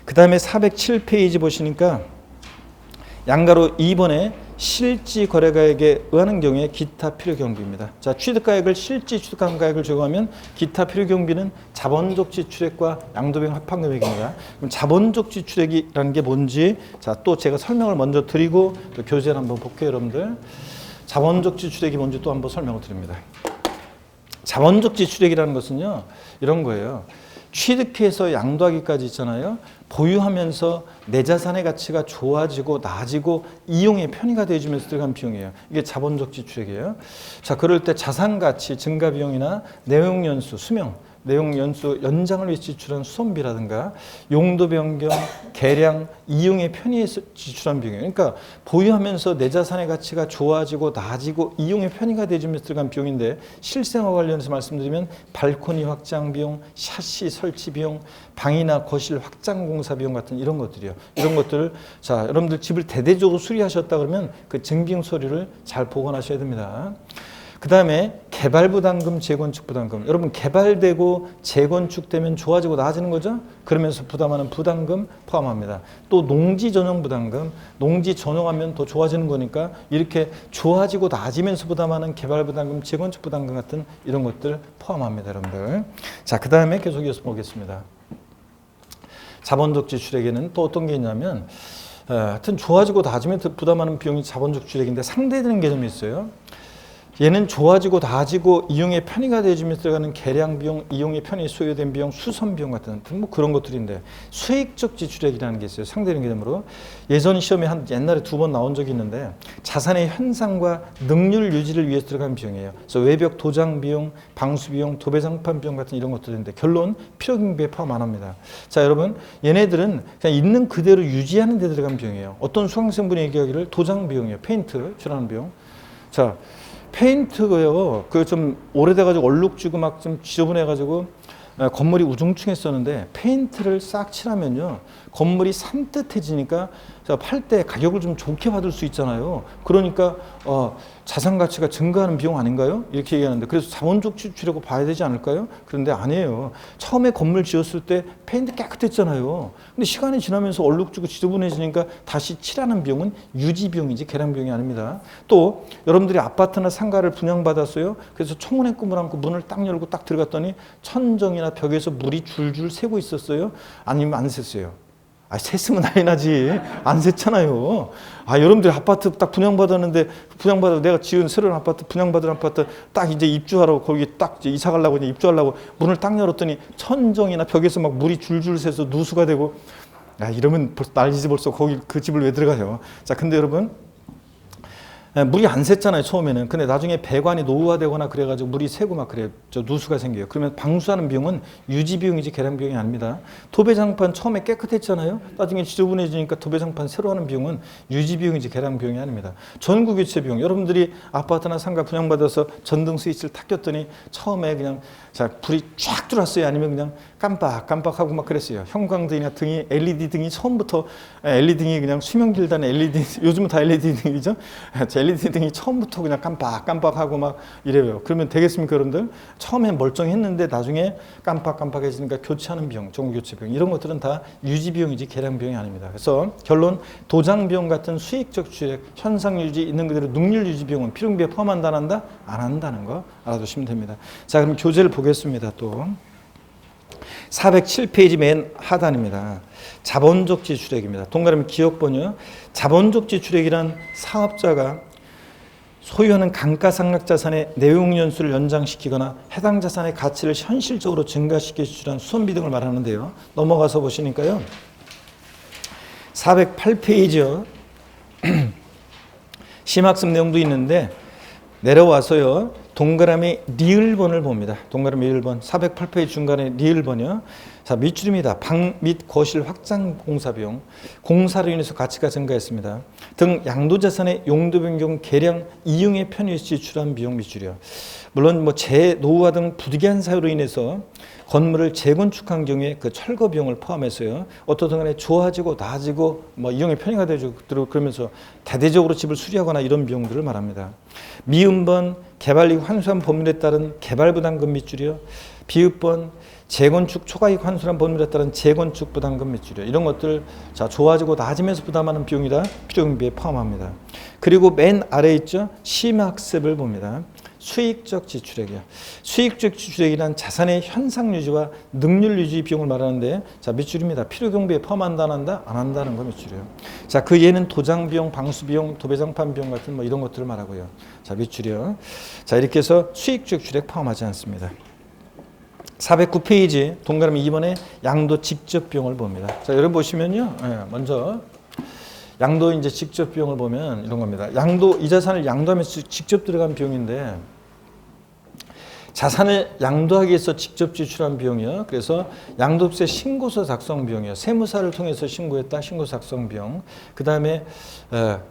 그 다음에 407페이지 보시니까 양가로 2번에 실지 거래가액에 의하는 경우에 기타 필요경비입니다. 자, 취득가액을 실지 취득한 가액을 적용하면 기타 필요경비는 자본적 지출액과 양도비용 합한금액입니다. 그럼 자본적 지출액이라는 게 뭔지, 자, 또 제가 설명을 먼저 드리고 또 교재를 한번 볼게요, 여러분들. 자본적 지출액이 뭔지 또 한번 설명을 드립니다. 자본적 지출액이라는 것은요, 이런 거예요. 취득해서 양도하기까지 있잖아요. 보유하면서 내 자산의 가치가 좋아지고 나아지고 이용의 편의가 되어지면서 들어간 비용이에요. 이게 자본적 지출액이에요. 자, 그럴 때 자산 가치 증가 비용이나 내용 연수, 수명, 내용 연수 연장을 위해 지출한 수선비라든가 용도 변경, 개량, 이용의 편의에서 지출한 비용이에요. 그러니까 보유하면서 내 자산의 가치가 좋아지고 나아지고 이용의 편의가 되어지면서 들어간 비용인데, 실생활 관련해서 말씀드리면 발코니 확장 비용, 샤시 설치 비용, 방이나 거실 확장 공사 비용 같은 이런 것들이요. 이런 것들을, 자, 여러분들 집을 대대적으로 수리하셨다 그러면 그 증빙 서류를 잘 보관하셔야 됩니다. 그 다음에 개발부담금, 재건축부담금. 여러분 개발되고 재건축되면 좋아지고 나아지는 거죠? 그러면서 부담하는 부담금 포함합니다. 또 농지 전용 부담금, 농지 전용하면 더 좋아지는 거니까 이렇게 좋아지고 나아지면서 부담하는 개발부담금, 재건축부담금 같은 이런 것들 포함합니다, 여러분들. 자, 그 다음에 계속 이어서 보겠습니다. 자본적 지출액에는 또 어떤 게 있냐면, 하여튼 좋아지고 나아지면 부담하는 비용이 자본적 지출액인데 상대되는 개념이 있어요. 얘는 좋아지고 나아지고 이용의 편의가 되어지면서 들어가는 개량 비용, 이용의 편의 소요된 비용, 수선 비용 같은 뭐 그런 것들인데, 수익적 지출액이라는 게 있어요. 상대적인 개념으로. 예전 시험에 옛날에 2번 나온 적이 있는데, 자산의 현상과 능률 유지를 위해서 들어가는 비용이에요. 그래서 외벽 도장 비용, 방수 비용, 도배장판 비용 같은 이런 것들인데 결론 필요경비에 포함 안 합니다. 자, 여러분 얘네들은 그냥 있는 그대로 유지하는 데 들어간 비용이에요. 어떤 수강생분이 얘기하기를 도장 비용이에요. 페인트 칠하는 비용. 자, 페인트가요, 그 좀 오래돼가지고 얼룩지고 막 좀 지저분해가지고 건물이 우중충했었는데, 페인트를 싹 칠하면요 건물이 산뜻해지니까 팔 때 가격을 좀 좋게 받을 수 있잖아요. 그러니까 자산 가치가 증가하는 비용 아닌가요? 이렇게 얘기하는데, 그래서 자본적 지출이라고 봐야 되지 않을까요? 그런데 아니에요. 처음에 건물 지었을 때 페인트 깨끗했잖아요. 근데 시간이 지나면서 얼룩지고 지저분해지니까 다시 칠하는 비용은 유지 비용이지 개량 비용이 아닙니다. 또 여러분들이 아파트나 상가를 분양받았어요. 그래서 청문회 꿈을 안고 문을 딱 열고 딱 들어갔더니 천정이나 벽에서 물이 줄줄 새고 있었어요? 아니면 안 샜어요? 샜으면 난리 나지. 안 샜잖아요. 여러분들이 아파트 딱 분양받았는데, 내가 지은 새로운 아파트, 분양받은 아파트 딱 이제 입주하라고, 거기 딱 이제 이사 가려고 이제 입주하려고 문을 딱 열었더니 천정이나 벽에서 막 물이 줄줄 새서 누수가 되고, 이러면 벌써 난리지. 벌써 거기 그 집을 왜 들어가요? 자, 근데 여러분, 물이 안 샜잖아요, 처음에는. 근데 나중에 배관이 노후화되거나 그래가지고 물이 새고 막 그래요. 누수가 생겨요. 그러면 방수하는 비용은 유지 비용이지 개량 비용이 아닙니다. 도배장판 처음에 깨끗했잖아요. 나중에 지저분해지니까 도배장판 새로 하는 비용은 유지 비용이지 개량 비용이 아닙니다. 전구 교체 비용. 여러분들이 아파트나 상가 분양받아서 전등 스위치를 탁 꼈더니 처음에 그냥 자 불이 쫙 들어왔어요. 아니면 그냥 깜빡깜빡하고 막 그랬어요. 형광등이나 등이 LED 등이 처음부터 LED 등이 그냥 수명 길다는 LED 요즘은 다 LED 등이죠. LED 등이 처음부터 그냥 깜빡깜빡하고 막 이래요. 그러면 되겠습니까, 여러분들? 처음엔 멀쩡했는데 나중에 깜빡깜빡해지니까 교체하는 비용, 전구 교체 비용 이런 것들은 다 유지 비용이지 개량 비용이 아닙니다. 그래서 결론 도장 비용 같은 수익적 추액, 현상 유지 있는 그대로 능률 유지 비용은 필요비에 포함한다 안 한다? 안 한다는 거 알아두시면 됩니다. 자, 그럼 교재를 보겠습니다. 또 407페이지 맨 하단입니다. 자본적 지출액입니다. 동그라미 기억번이요. 자본적 지출액이란 사업자가 소유하는 감가상각 자산의 내용 연수를 연장시키거나 해당 자산의 가치를 현실적으로 증가시켜 지출한 수선비 등을 말하는데요. 넘어가서 보시니까요. 408페이지요. 심학습 내용도 있는데 내려와서요. 동그라미 리을번을 봅니다. 동그라미 리을번 408페이지 중간에 리을번이요. 자, 밑줄입니다. 방 및 거실 확장 공사 비용, 공사로 인해서 가치가 증가했습니다. 등 양도자산의 용도 변경, 개량, 이용의 편의에 지출한 비용 밑줄이요. 물론 뭐 재노후화 등 부득이한 사유로 인해서 건물을 재건축한 경우에 그 철거 비용을 포함해서요. 어떻든 간에 좋아지고 나아지고 뭐 이용의 편의가 되고 그러면서 대대적으로 집을 수리하거나 이런 비용들을 말합니다. 미음번 개발이익 환수한 법률에 따른 개발부담금 밑줄이요. 비읍번 재건축 초과이익 환수한 법률에 따른 재건축 부담금 밑줄이요. 이런 것들 자 좋아지고 나아지면서 부담하는 비용이다. 필요경비에 포함합니다. 그리고 맨 아래 있죠. 심학습을 봅니다. 수익적 지출액이요. 수익적 지출액이란 자산의 현상 유지와 능률 유지 비용을 말하는데 자 밑줄입니다. 필요 경비에 포함한다 안 한다? 안 한다는 거 밑줄이에요. 자, 그 예는 도장 비용, 방수 비용, 도배장판 비용 같은 뭐 이런 것들을 말하고요. 자, 밑줄이요. 자, 이렇게 해서 수익적 지출액 포함하지 않습니다. 409페이지 동그라미 2번에 양도 직접 비용을 봅니다. 자, 여러분 보시면요. 먼저 양도 이제 직접 비용을 보면 이런 겁니다. 양도 이 자산을 양도하면서 직접 들어간 비용인데 자산을 양도하기 위해서 직접 지출한 비용이요. 그래서 양도세 신고서 작성 비용이요. 세무사를 통해서 신고했다. 신고서 작성 비용. 그 다음에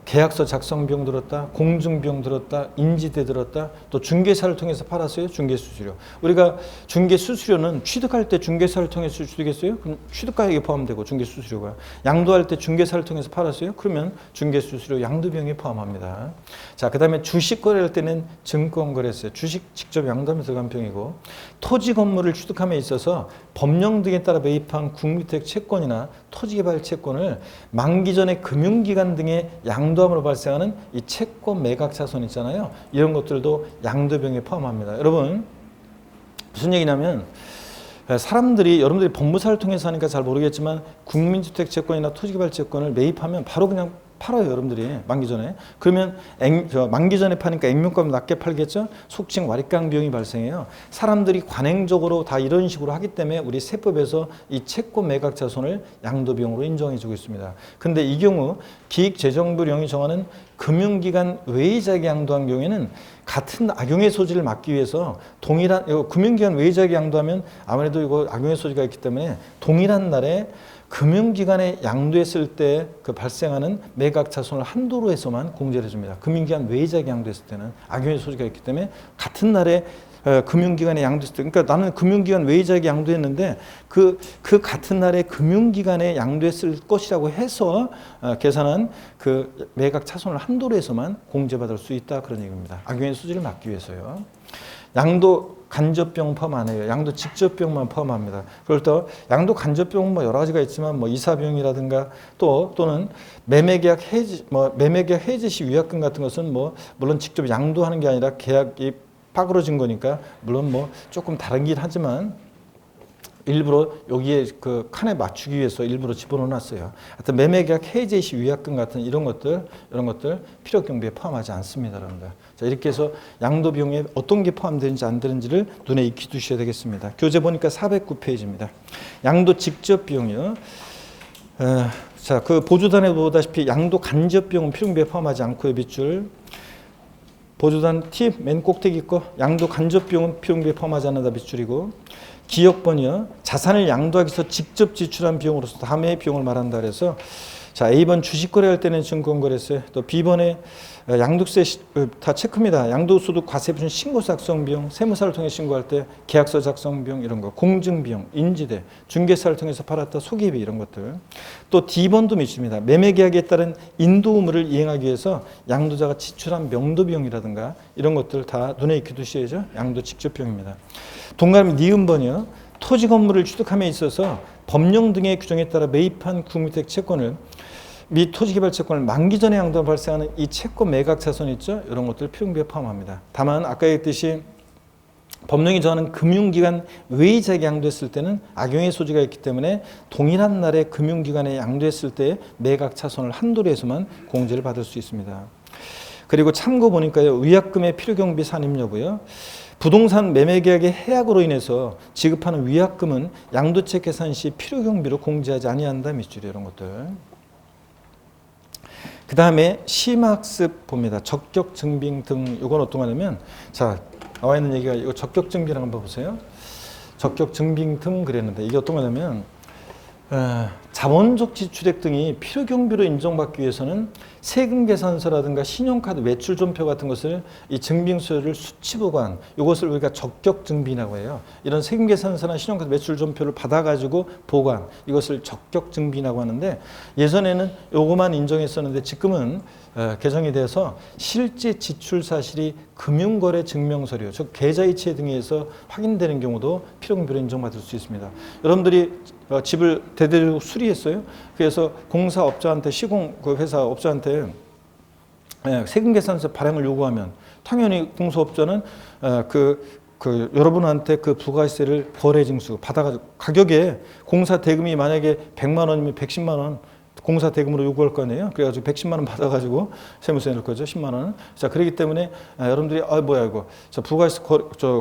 계약서 작성 비용 들었다. 공증 비용 들었다. 인지대 들었다. 또 중개사를 통해서 팔았어요. 중개수수료. 우리가 중개수수료는 취득할 때 중개사를 통해서 취득했어요. 그럼 취득가액에 포함되고 중개수수료가. 양도할 때 중개사를 통해서 팔았어요. 그러면 중개수수료 양도비용에 포함합니다. 자, 그 다음에 주식 거래할 때는 증권거래세. 주식 직접 양도하면서 들어간 비용이고 토지 건물을 취득함에 있어서 법령 등에 따라 매입한 국민주택 채권이나 토지개발 채권을 만기 전에 금융기관 등에 양도함으로 발생하는 이 채권 매각 자손 있잖아요. 이런 것들도 양도 비용에 포함합니다. 여러분 무슨 얘기냐면 사람들이 여러분들이 법무사를 통해서 하니까 잘 모르겠지만 국민주택 채권이나 토지개발 채권을 매입하면 바로 그냥 팔아요, 여러분들이 만기 전에. 그러면 만기 전에 파니까 액면가를 낮게 팔겠죠. 속칭 와리깡 비용이 발생해요. 사람들이 관행적으로 다 이런 식으로 하기 때문에 우리 세법에서 이 채권 매각 자손을 양도 비용으로 인정해주고 있습니다. 근데 이 경우 기획재정부령이 정하는 금융기관 외의자에게 양도한 경우에는 같은 악용의 소지를 막기 위해서 동일한 금융기관 외의자에게 양도하면 아무래도 이거 악용의 소지가 있기 때문에 동일한 날에 금융기관에 양도했을 때 그 발생하는 매각 자손을 한도로 해서만 공제를 해줍니다. 금융기관 외의자에게 양도했을 때는 악용의 소지가 있기 때문에 같은 날에 금융기관에 양도했을 때, 그러니까 나는 금융기관 외의자에게 양도했는데 그 같은 날에 금융기관에 양도했을 것이라고 해서 계산한 그 매각 자손을 한도로 해서만 공제받을 수 있다 그런 얘기입니다. 악용의 소지를 막기 위해서요. 양도 간접비용 포함 안 해요. 양도 직접비용만 포함합니다. 그럴 때 양도 간접비용 뭐 여러 가지가 있지만 뭐 이사비용이라든가 또는 매매계약 해지 시 위약금 같은 것은 뭐 물론 직접 양도하는 게 아니라 계약이 빠그러진 거니까 물론 뭐 조금 다르긴 하지만 일부러 여기에 그 칸에 맞추기 위해서 일부러 집어넣어 놨어요. 하여튼 매매계약 해지 시 위약금 같은 이런 것들 필요 경비에 포함하지 않습니다, 여러분들. 자, 이렇게 해서 양도 비용에 어떤 게 포함되는지 안 되는지를 눈에 익히 두셔야 되겠습니다. 교재 보니까 409페이지입니다. 양도 직접 비용이요. 자, 그 보조단에 보다시피 양도 간접 비용은 필요 경비에 포함하지 않고요, 밑줄. 보조단 T 맨 꼭대기 거 양도 간접 비용은 필요경비에 포함하지 않는다 밑줄이고 기억번이요. 자산을 양도하기 위해서 직접 지출한 비용으로서 다음의 비용을 말한다 그래서 자 A번 주식 거래할 때는 증권거래세 또 B번에 양도세 다 체크입니다. 양도소득 과세부준 신고 작성 비용, 세무사를 통해 신고할 때 계약서 작성 비용 이런 거, 공증 비용, 인지대, 중개사를 통해서 팔았다 소개비 이런 것들. 또 D번도 밑입니다. 매매 계약에 따른 인도 의무를 이행하기 위해서 양도자가 지출한 명도 비용이라든가 이런 것들 다 눈에 익히 두셔야죠. 양도 직접 비용입니다. 동그라미 니은번이요. 토지 건물을 취득함에 있어서 법령 등의 규정에 따라 매입한 구무택 채권을 및 토지개발채권을 만기 전에 양도가 발생하는 이 채권 매각 차손 있죠? 이런 것들 필요경비에 포함합니다. 다만 아까 얘기했듯이 법령이 정하는 금융기관 외의자에게 양도했을 때는 악용의 소지가 있기 때문에 동일한 날에 금융기관에 양도했을 때 매각 차손을 한도로 해서만 공제를 받을 수 있습니다. 그리고 참고 보니까요. 위약금의 필요경비 산입 여부요. 부동산 매매계약의 해약으로 인해서 지급하는 위약금은 양도채 계산 시 필요경비로 공제하지 아니한다 밑줄이 이런 것들. 그 다음에 심학습 봅니다. 적격 증빙 등 이건 어떤 거냐면 자 나와 있는 얘기가 이거 적격 증빙을 한번 보세요. 적격 증빙 등 그랬는데 이게 어떤 거냐면 자본적 지출액 등이 필요경비로 인정받기 위해서는 세금계산서라든가 신용카드 매출존표 같은 것을 이 증빙서를 수치보관 이것을 우리가 적격증빙이라고 해요. 이런 세금계산서나 신용카드 매출존표를 받아가지고 보관 이것을 적격증빙이라고 하는데 예전에는 요거만 인정했었는데 지금은 개정이 돼서 실제 지출 사실이 금융거래 증명서류 즉 계좌이체 등에 의해서 확인되는 경우도 필요경비로 인정받을 수 있습니다. 여러분들이 집을 대대로 수리했어요. 그래서 공사업자한테 시공 그 회사 업자한테 세금계산서 발행을 요구하면 당연히 공사업자는 여러분한테 그 부가세를 거래증수 받아가지고 가격에 공사 대금이 만약에 100만 원이면 110만 원 공사 대금으로 요구할 거 아니에요. 그래가지고 110만 원 받아가지고 세무서에 넣을 거죠. 10만 원. 자, 그렇기 때문에 여러분들이 뭐야 이거. 자, 부가세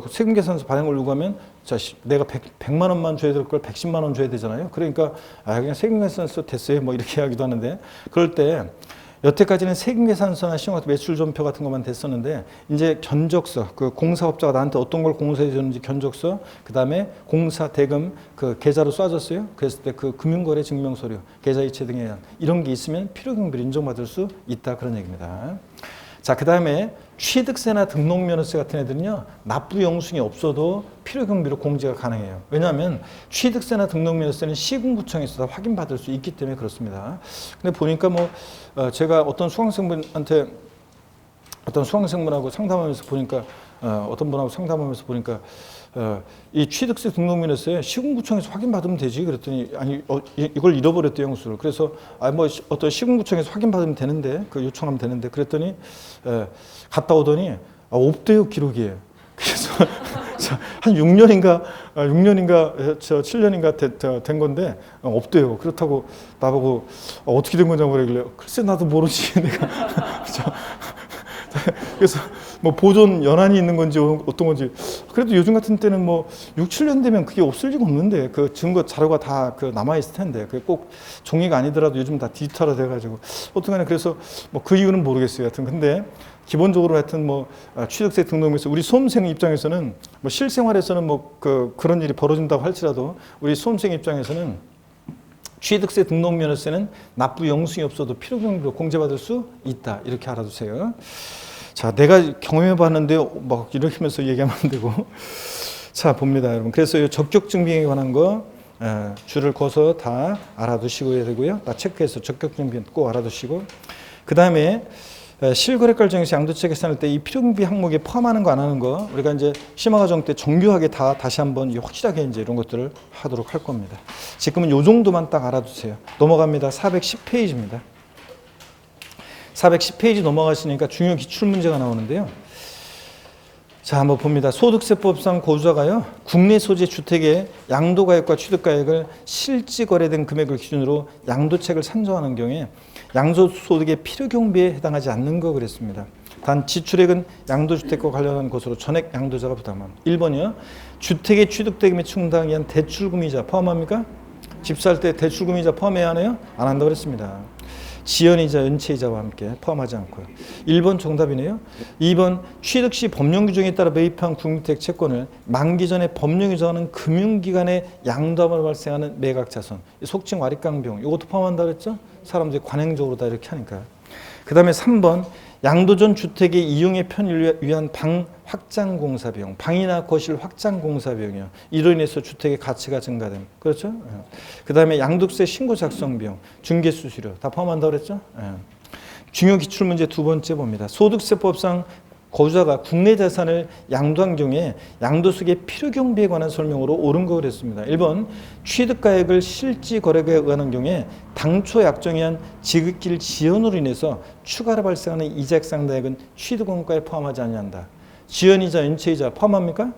세금계산서 발행을 요구하면 자, 내가 100만 원만 줘야 될 걸 110만 원 줘야 되잖아요. 그러니까 그냥 세금계산서 됐어요. 뭐 이렇게 하기도 하는데 그럴 때 여태까지는 세금계산서나 신용카드 매출존표 같은 것만 됐었는데 이제 견적서, 그 공사업자가 나한테 어떤 걸 공사해 줬는지 견적서, 그 다음에 공사 대금 그 계좌로 쏴줬어요. 그랬을 때 그 금융거래 증명서류, 계좌이체 등에 대한 이런 게 있으면 필요경비를 인정받을 수 있다 그런 얘기입니다. 자, 그 다음에 취득세나 등록면허세 같은 애들은요 납부 영수증이 없어도 필요경비로 공제가 가능해요. 왜냐하면 취득세나 등록면허세는 시군구청에서 다 확인받을 수 있기 때문에 그렇습니다. 근데 보니까 제가 어떤 수강생분하고 상담하면서 보니까 어떤 분하고 상담하면서 보니까 이 취득세 등록면허세 시군구청에서 확인받으면 되지 그랬더니 아니 이걸 잃어버렸대 영수를. 그래서 어떤 시군구청에서 확인받으면 되는데 그 요청하면 되는데 그랬더니 갔다 오더니 없대요 기록이. 그래서 한 6년인가 7년인가 된 건데 없대요. 그렇다고 나보고 어떻게 된 거냐고 그러길래 글쎄 나도 모르지 내가. 그래서 보존 연한이 있는 건지 어떤 건지 그래도 요즘 같은 때는 6, 7년 되면 그게 없을 리가 없는데 그 증거 자료가 다 남아 있을 텐데 그게 꼭 종이가 아니더라도 요즘 다 디지털화 돼가지고 어떡하냐 그래서 그 이유는 모르겠어요. 하여튼 근데 기본적으로 하여튼 취득세 등록에서 우리 수험생 입장에서는 실생활에서는 그런 일이 벌어진다고 할지라도 우리 수험생 입장에서는 취득세 등록면허세는 납부 영수증이 없어도 필요경비로 공제받을 수 있다. 이렇게 알아두세요. 자, 내가 경험해 봤는데요. 이렇게 하면서 얘기하면 안 되고. 자, 봅니다, 여러분. 그래서 이 적격증빙에 관한 거 줄을 그어서 다 알아두시고 해야 되고요. 다 체크해서 적격증빙 꼭 알아두시고. 그 다음에 실거래가 정에서 양도채 계산할 때 이 필요경비 항목에 포함하는 거 안 하는 거 우리가 이제 심화과정 때 정교하게 다시 한번 확실하게 이제 이런 것들을 하도록 할 겁니다. 지금은 요 정도만 딱 알아두세요. 넘어갑니다. 410페이지입니다. 410페이지 넘어가시니까 중요 기출 문제가 나오는데요. 자, 한번 봅니다. 소득세법상 고유자가요 국내 소재 주택의 양도가액과 취득가액을 실지 거래된 금액을 기준으로 양도책을 산정하는 경우에 양도소득의 필요경비에 해당하지 않는 거 그랬습니다. 단 지출액은 양도주택과 관련한 것으로 전액 양도자가 부담합니다. 1번이요. 주택의 취득대금에 충당하기 위한 대출금이자 포함합니까? 집 살 때 대출금이자 포함해야 하나요? 안 한다고 그랬습니다. 지연이자 연체이자와 함께 포함하지 않고요. 1번 정답이네요. 2번 취득 시 법령 규정에 따라 매입한 국민주택 채권을 만기 전에 법령이 정하는 금융기관의 양도함으로 발생하는 매각자손, 속칭 와리깡 비용, 이것도 포함한다 그랬죠? 사람들이 관행적으로 다 이렇게 하니까. 그 다음에 3번 양도 전 주택의 이용의 편의를 위한 방 확장 공사 비용, 방이나 거실 확장 공사 비용이요. 이로 인해서 주택의 가치가 증가됨. 그렇죠? 그 다음에 양도세 신고 작성 비용, 중개 수수료 다 포함한다 그랬죠? 중요 기출 문제 두 번째 봅니다. 소득세법상 거주자가 국내 자산을 양도한 경우에 양도세의 필요 경비에 관한 설명으로 옳은 거 그랬습니다. 1번 취득가액을 실지 거래가에 의하는 경우에 당초 약정한 지급길 지연으로 인해서 추가로 발생하는 이자액 상당액은 취득원가에 포함하지 아니한다. 지연이자 연체이자 포함합니까?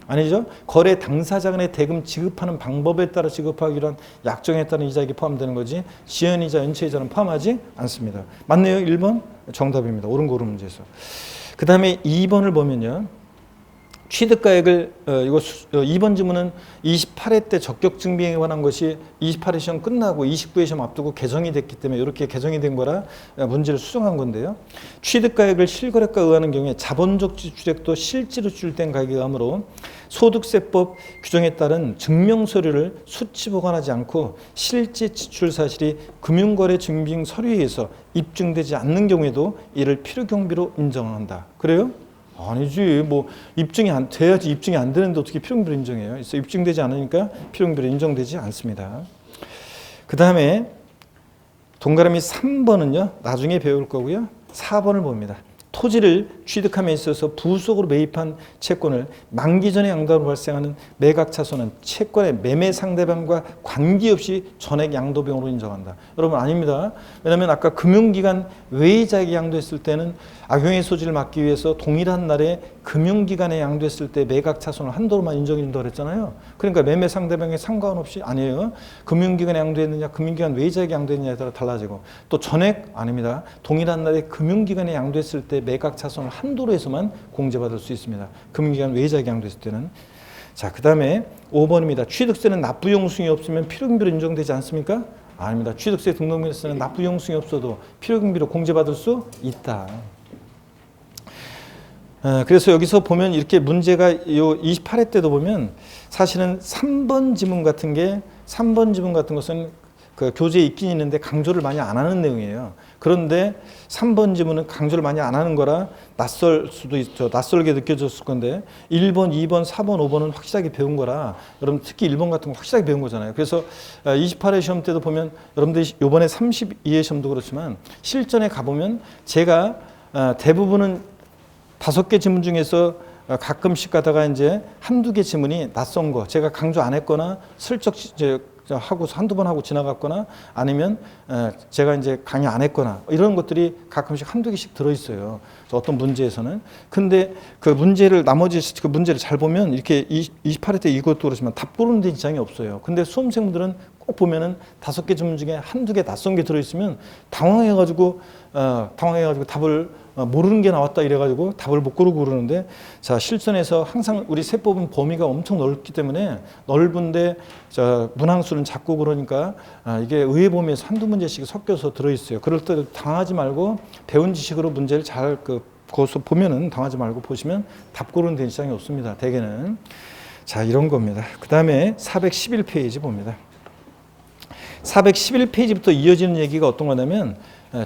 아니죠. 거래 당사자 간의 대금 지급하는 방법에 따라 지급하기로 한 약정에 따른 이자액이 포함되는 거지 지연이자 연체이자는 포함하지 않습니다. 맞네요. 1번 정답입니다. 옳은 거 옳은 문제에서. 그 다음에 2번을 보면요. 취득가액을 2번 지문은 28회 때 적격증빙에 관한 것이 28회 시험 끝나고 29회 시험 앞두고 개정이 됐기 때문에 이렇게 개정이 된 거라 문제를 수정한 건데요. 취득가액을 실거래가에 의하는 경우에 자본적 지출액도 실제로 지출된 가액에 의하므로 소득세법 규정에 따른 증명서류를 수치 보관하지 않고 실제 지출 사실이 금융거래 증빙 서류에 의해서 입증되지 않는 경우에도 이를 필요경비로 인정한다. 그래요? 아니지. 뭐 입증이 안 돼야지. 입증이 안 되는데 어떻게 필요경비로 인정해요? 그래서 입증되지 않으니까 필요경비로 인정되지 않습니다. 그 다음에 동그라미 3번은요. 나중에 배울 거고요. 4번을 봅니다. 토지를 취득함에 있어서 부속으로 매입한 채권을 만기 전에 양도로 발생하는 매각차손은 채권의 매매 상대방과 관계없이 전액 양도 비용으로 인정한다. 여러분 아닙니다. 왜냐하면 아까 금융기관 외의자에게 양도했을 때는 악용의 소지를 막기 위해서 동일한 날에 금융기관에 양도했을 때 매각차손을 한도로만 인정해준다고 그랬잖아요. 그러니까 매매 상대방에 상관없이 아니에요. 금융기관에 양도했느냐 금융기관 외의자에게 양도했느냐에 따라 달라지고 또 전액 아닙니다. 동일한 날에 금융기관에 양도했을 때 매각차손을 한도로 해서만 공제받을 수 있습니다. 금융기관 외의자에게 양도했을 때는. 자, 그 다음에 5번입니다. 취득세는 납부용승이 없으면 필요경비로 인정되지 않습니까? 아닙니다. 취득세 등록물에서는 납부용승이 없어도 필요경비로 공제받을 수 있다. 그래서 여기서 보면 이렇게 문제가 요 28회 때도 보면 사실은 3번 지문 같은 것은 그 교재에 있긴 있는데 강조를 많이 안 하는 내용이에요. 그런데 3번 지문은 강조를 많이 안 하는 거라 낯설 수도 있죠. 낯설게 느껴졌을 건데 1번, 2번, 4번, 5번은 확실하게 배운 거라 여러분 특히 1번 같은 거 확실하게 배운 거잖아요. 그래서 28회 시험 때도 보면 여러분들이 이번에 32회 시험도 그렇지만 실전에 가보면 제가 대부분은 5개 지문 중에서 가끔씩 가다가 이제 한두 개 지문이 낯선 거 제가 강조 안 했거나 슬쩍 이제 하고 한두 번 하고 지나갔거나 아니면 제가 이제 강의 안 했거나 이런 것들이 가끔씩 한두 개씩 들어있어요. 어떤 문제에서는. 근데 나머지 그 문제를 잘 보면 이렇게 28회 때 이것도 그렇지만 답 고르는 데 지장이 없어요. 근데 수험생들은 꼭 보면은 5개 지문 중에 한두 개 낯선 게 들어있으면 당황해가지고 답을 모르는 게 나왔다 이래가지고 답을 못 고르고 그러는데 자 실전에서 항상 우리 세법은 범위가 엄청 넓기 때문에 넓은데 문항수는 작고 그러니까 이게 의회 범위에서 한두 문제씩 섞여서 들어있어요. 그럴 때 당하지 말고 배운 지식으로 문제를 잘 거기서 보면은 당하지 말고 보시면 답 고르는 데 지장이 없습니다. 대개는. 자 이런 겁니다. 그 다음에 411페이지 봅니다. 411페이지부터 이어지는 얘기가 어떤 거냐면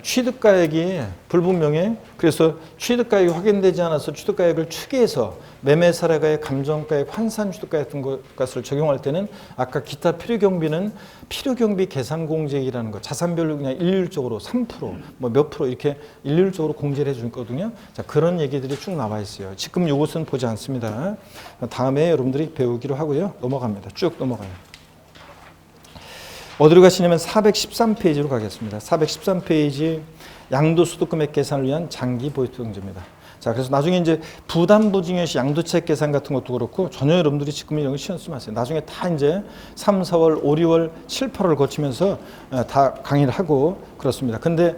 취득가액이 불분명해. 그래서 취득가액이 확인되지 않아서 취득가액을 추계해서 매매사례가액, 감정가액, 환산취득가액 같은 것을 적용할 때는 아까 기타 필요경비는 필요경비 계산공제액이라는 거 자산별로 그냥 일률적으로 3% 뭐 몇 프로 이렇게 일률적으로 공제를 해주거든요. 자 그런 얘기들이 쭉 나와 있어요. 지금 이것은 보지 않습니다. 다음에 여러분들이 배우기로 하고요. 넘어갑니다. 쭉 넘어가요. 어디로 가시냐면 413페이지로 가겠습니다. 413페이지 양도소득금액 계산을 위한 장기 보유통지입니다. 자, 그래서 나중에 이제 부담보증여시 양도책 계산 같은 것도 그렇고 전혀 여러분들이 지금 이런 거 신경 쓰지 마세요. 나중에 다 이제 3, 4월, 5, 6월, 7, 8월 거치면서 다 강의를 하고 그렇습니다. 근데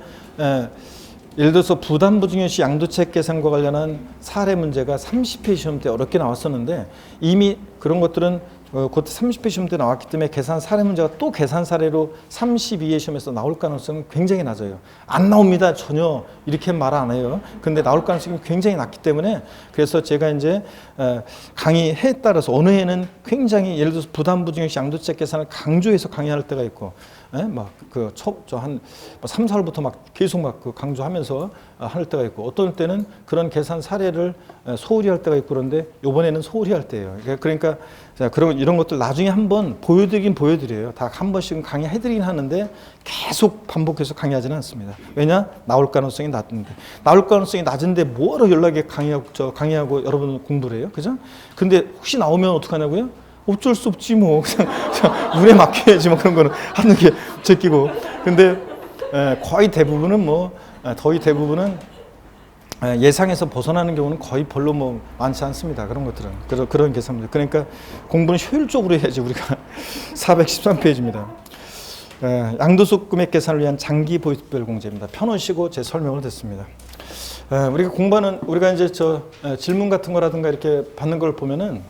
예를 들어서 부담보증여시 양도책 계산과 관련한 사례 문제가 30회 시험 때 어렵게 나왔었는데 이미 그런 것들은 그때 30회 시험 때 나왔기 때문에 계산 사례 문제가 또 계산 사례로 32회 시험에서 나올 가능성은 굉장히 낮아요. 안 나옵니다. 전혀 이렇게 말 안 해요. 근데 나올 가능성이 굉장히 낮기 때문에 그래서 제가 이제 강의 해에 따라서 어느 해는 굉장히 예를 들어서 부담부증액 양도채 계산을 강조해서 강의할 때가 있고 한 3, 4월부터 막 계속 막 강조하면서 할 때가 있고 어떤 때는 그런 계산 사례를 소홀히 할 때가 있고 그런데 이번에는 소홀히 할 때예요. 그러니까 그런 이런 것들 나중에 한번 보여드리긴 보여드려요. 다 한 번씩은 강의해드리긴 하는데 계속 반복해서 강의하지는 않습니다. 왜냐? 나올 가능성이 낮은데. 나올 가능성이 낮은데 뭐하러 연락에 강의하고 여러분 공부를 해요? 그죠? 근데 혹시 나오면 어떡하냐고요? 어쩔 수 없지 뭐. 그냥 운에 맡겨야지 뭐 그런 거는 하는 게 제끼고. 근데 거의 대부분은 예상에서 벗어나는 경우는 거의 별로 뭐 많지 않습니다. 그런 것들은. 그런 계산입니다. 그러니까 공부는 효율적으로 해야지 우리가 413페이지입니다. 양도소 금액 계산을 위한 장기 보유별 공제입니다. 펴놓으시고 제 설명을 듣습니다. 우리가 이제 질문 같은 거라든가 이렇게 받는 걸 보면은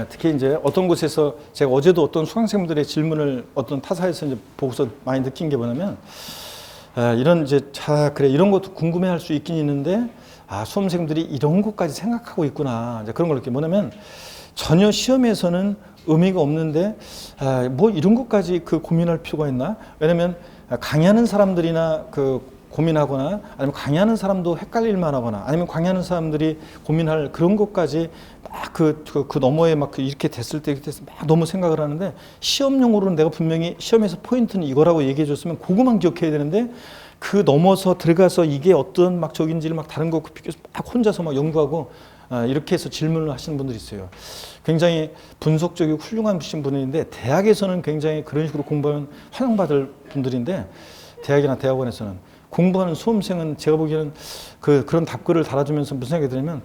특히 이제 어떤 곳에서 제가 어제도 어떤 수강생분들의 질문을 어떤 타사에서 이제 보고서 많이 느낀 게 뭐냐면 이런 것도 궁금해할 수 있긴 있는데 수험생들이 이런 것까지 생각하고 있구나 이제 그런 걸 느끼. 뭐냐면 전혀 시험에서는 의미가 없는데 뭐 이런 것까지 고민할 필요가 있나? 왜냐면 강의하는 사람들이나 고민하거나 아니면 강의하는 사람도 헷갈릴 만하거나 아니면 강의하는 사람들이 고민할 그런 것까지 막 너머에 이렇게 됐을 때 막 너무 생각을 하는데 시험용으로는 내가 분명히 시험에서 포인트는 이거라고 얘기해 줬으면 그거만 기억해야 되는데 그 넘어서 들어가서 이게 어떤 적인지를 다른 거 비교해서 막 혼자서 연구하고 이렇게 해서 질문을 하시는 분들이 있어요. 굉장히 분석적이고 훌륭한 분인데 대학에서는 굉장히 그런 식으로 공부하면 환영받을 분들인데 대학이나 대학원에서는 공부하는 수험생은 제가 보기에는 그런 답글을 달아주면서 무슨 생각이 들냐면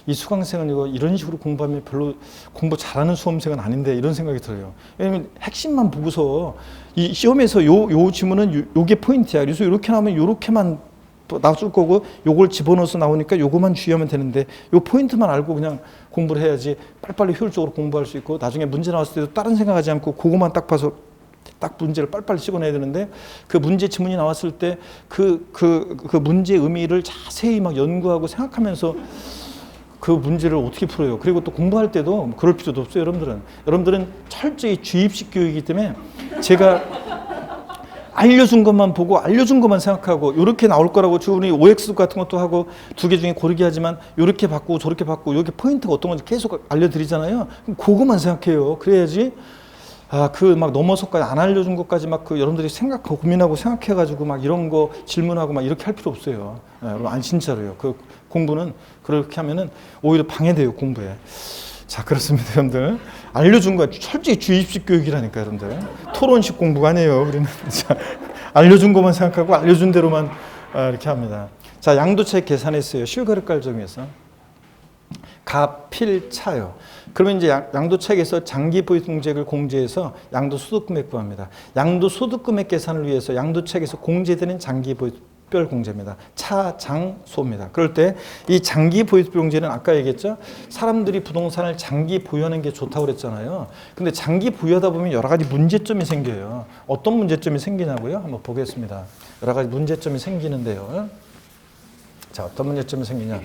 이 수강생은 이런 식으로 공부하면 별로 공부 잘하는 수험생은 아닌데 이런 생각이 들어요. 왜냐면 핵심만 보고서 이 시험에서 요 지문은 요게 포인트야. 그래서 이렇게 나오면 요렇게만 나올 거고 요걸 집어넣어서 나오니까 요거만 주의하면 되는데 요 포인트만 알고 그냥 공부를 해야지 빨리빨리 효율적으로 공부할 수 있고 나중에 문제 나왔을 때도 다른 생각하지 않고 그거만 딱 봐서 딱 문제를 빨리빨리 찍어내야 되는데 그 문제 지문이 나왔을 때 그 문제의 의미를 자세히 연구하고 생각하면서 그 문제를 어떻게 풀어요. 그리고 또 공부할 때도 그럴 필요도 없어요. 여러분들은 철저히 주입식 교육이기 때문에 제가 알려준 것만 보고 알려준 것만 생각하고 이렇게 나올 거라고 주분이 OX 같은 것도 하고 두 개 중에 고르게 하지만 이렇게 바꾸고 저렇게 바꾸고 여기 포인트가 어떤 건지 계속 알려드리잖아요. 그럼 그거만 생각해요. 그래야지 넘어서까지 안 알려준 것까지 여러분들이 고민하고 생각해가지고 이런 거 질문하고 이렇게 할 필요 없어요. 여러분, 진짜로요. 공부는 그렇게 하면은 오히려 방해돼요, 공부에. 자, 그렇습니다, 여러분들. 알려준 거 철저히 주입식 교육이라니까, 여러분들. 토론식 공부가 아니에요, 우리는. 자, 알려준 것만 생각하고 알려준 대로만 이렇게 합니다. 자, 양도차익 계산했어요. 실거래가를 정해서. 가필차요. 그러면 이제 양도차익에서 장기보유공제액을 공제해서 양도소득금액 구합니다. 양도소득금액 계산을 위해서 양도차익에서 공제되는 장기보유별 공제입니다. 차장소입니다. 그럴 때 이 장기보유별 공제는 아까 얘기했죠. 사람들이 부동산을 장기 보유하는 게 좋다고 그랬잖아요. 근데 장기 보유하다 보면 여러 가지 문제점이 생겨요. 어떤 문제점이 생기냐고요? 한번 보겠습니다. 여러 가지 문제점이 생기는데요. 자, 어떤 문제점이 생기냐?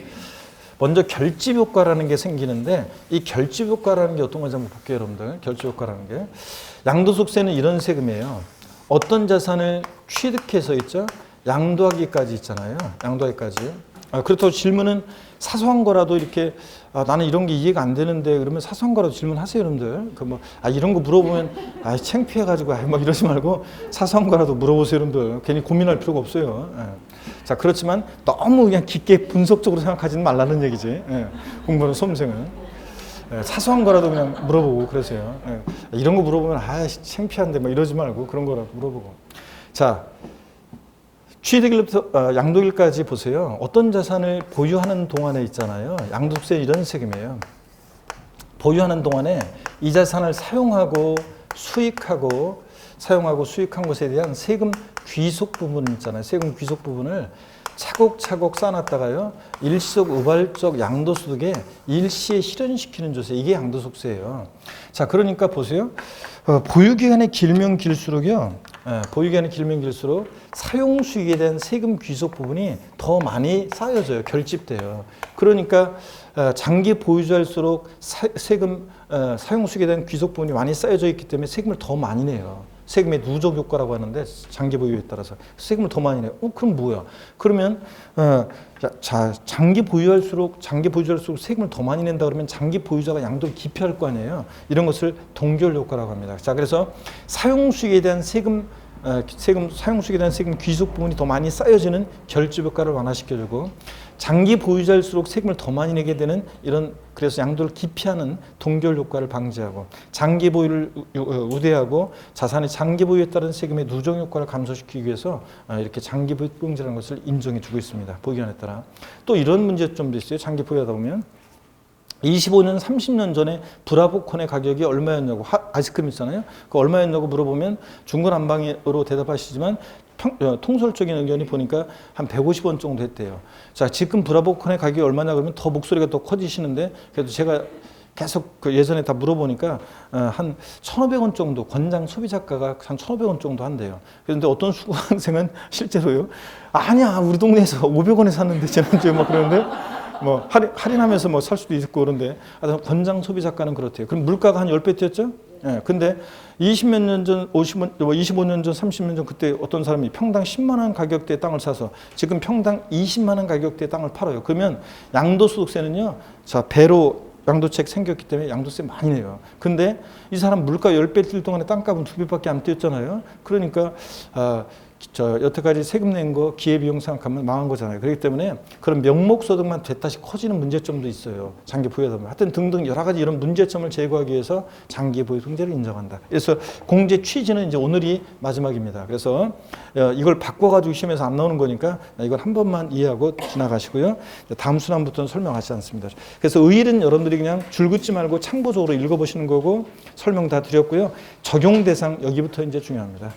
먼저 결집 효과라는 게 생기는데 이 결집 효과라는 게 어떤 건지 한번 볼게요, 여러분들. 결집 효과라는 게 양도소득세는 이런 세금이에요. 어떤 자산을 취득해서 있죠, 양도하기까지 있잖아요. 양도하기까지. 그렇다고 질문은 사소한 거라도 이렇게 나는 이런 게 이해가 안 되는데 그러면 사소한 거라도 질문하세요, 여러분들. 이런 거 물어보면 창피해가지고 이러지 말고 사소한 거라도 물어보세요, 여러분들. 괜히 고민할 필요가 없어요. 자, 그렇지만 너무 그냥 깊게 분석적으로 생각하지는 말라는 얘기지. 공부하는 수험생은 사소한 거라도 그냥 물어보고 그러세요. 이런 거 물어보면 창피한데 이러지 말고 그런 거라도 물어보고. 자, 취득일부터 양도일까지 보세요. 어떤 자산을 보유하는 동안에 있잖아요. 양도세 이런 세금이에요. 보유하는 동안에 이 자산을 사용하고 수익한 것에 대한 세금 귀속 부분 있잖아요. 세금 귀속 부분을 차곡차곡 쌓아놨다가요 일시적 양도소득에 일시에 실현시키는 조세, 이게 양도소득세예요. 자, 그러니까 보세요. 보유기간이 길면 길수록요, 보유기간이 길면 길수록 사용수익에 대한 세금 귀속 부분이 더 많이 쌓여져요. 결집돼요. 그러니까 장기 보유자일수록 사용수익에 대한 귀속 부분이 많이 쌓여져 있기 때문에 세금을 더 많이 내요. 세금의 누적 효과라고 하는데 장기 보유에 따라서 세금을 더 많이 내요. 그럼 뭐야? 그러면 장기 보유자일수록 세금을 더 많이 낸다 그러면 장기 보유자가 양도를 기피할 거 아니에요. 이런 것을 동결 효과라고 합니다. 자, 그래서 사용수익에 대한 세금 귀속 부분이 더 많이 쌓여지는 결집 효과를 완화시켜주고, 장기 보유자일수록 세금을 더 많이 내게 되는 그래서 양도를 기피하는 동결 효과를 방지하고, 장기 보유를 우대하고 자산의 장기 보유에 따른 세금의 누적 효과를 감소시키기 위해서 이렇게 장기 보유공제라는 것을 인정해 주고 있습니다. 보유기간에 따라. 또 이런 문제점도 있어요. 장기 보유하다 보면 25년, 30년 전에 브라보콘의 가격이 얼마였냐고, 아이스크림 있잖아요. 그 얼마였냐고 물어보면 중구난방으로 대답하시지만 통솔적인 의견이 보니까 한 150원 정도 했대요. 자, 지금 브라보콘의 가격이 얼마냐 그러면 더 목소리가 더 커지시는데, 그래도 제가 계속 예전에 다 물어보니까 한 1,500원 정도, 권장 소비자가가 한 1,500원 정도 한대요. 그런데 어떤 수강생은 실제로요, 아니야, 우리 동네에서 500원에 샀는데 지난주에 막 그러는데, 뭐 할인하면서 뭐 살 수도 있고 그런데, 권장 소비자가는 그렇대요. 그럼 물가가 한 10배 뛰었죠? 예. 근데 20몇 년 전, 25년 전, 30년 전 그때 어떤 사람이 평당 10만 원 가격대의 땅을 사서 지금 평당 20만 원 가격대의 땅을 팔아요. 그러면 양도소득세는요, 자, 배로 양도책 생겼기 때문에 양도세 많이 내요. 근데 이 사람 물가 10배 뛸 동안에 땅값은 2배밖에 안 뛰었잖아요. 그러니까 여태까지 세금 낸 거 기회비용 생각하면 망한 거잖아요. 그렇기 때문에 그런 명목소득만 됐다시 커지는 문제점도 있어요. 장기 보유하다 보면. 하여튼 등등 여러 가지 이런 문제점을 제거하기 위해서 장기 보유 통제를 인정한다. 그래서 공제 취지는 이제 오늘이 마지막입니다. 그래서 이걸 바꿔가지고 시험에서 안 나오는 거니까 이걸 한 번만 이해하고 지나가시고요. 다음 순환부터는 설명하지 않습니다. 그래서 의의는 여러분들이 그냥 줄 긋지 말고 참고적으로 읽어보시는 거고, 설명 다 드렸고요. 적용 대상 여기부터 이제 중요합니다.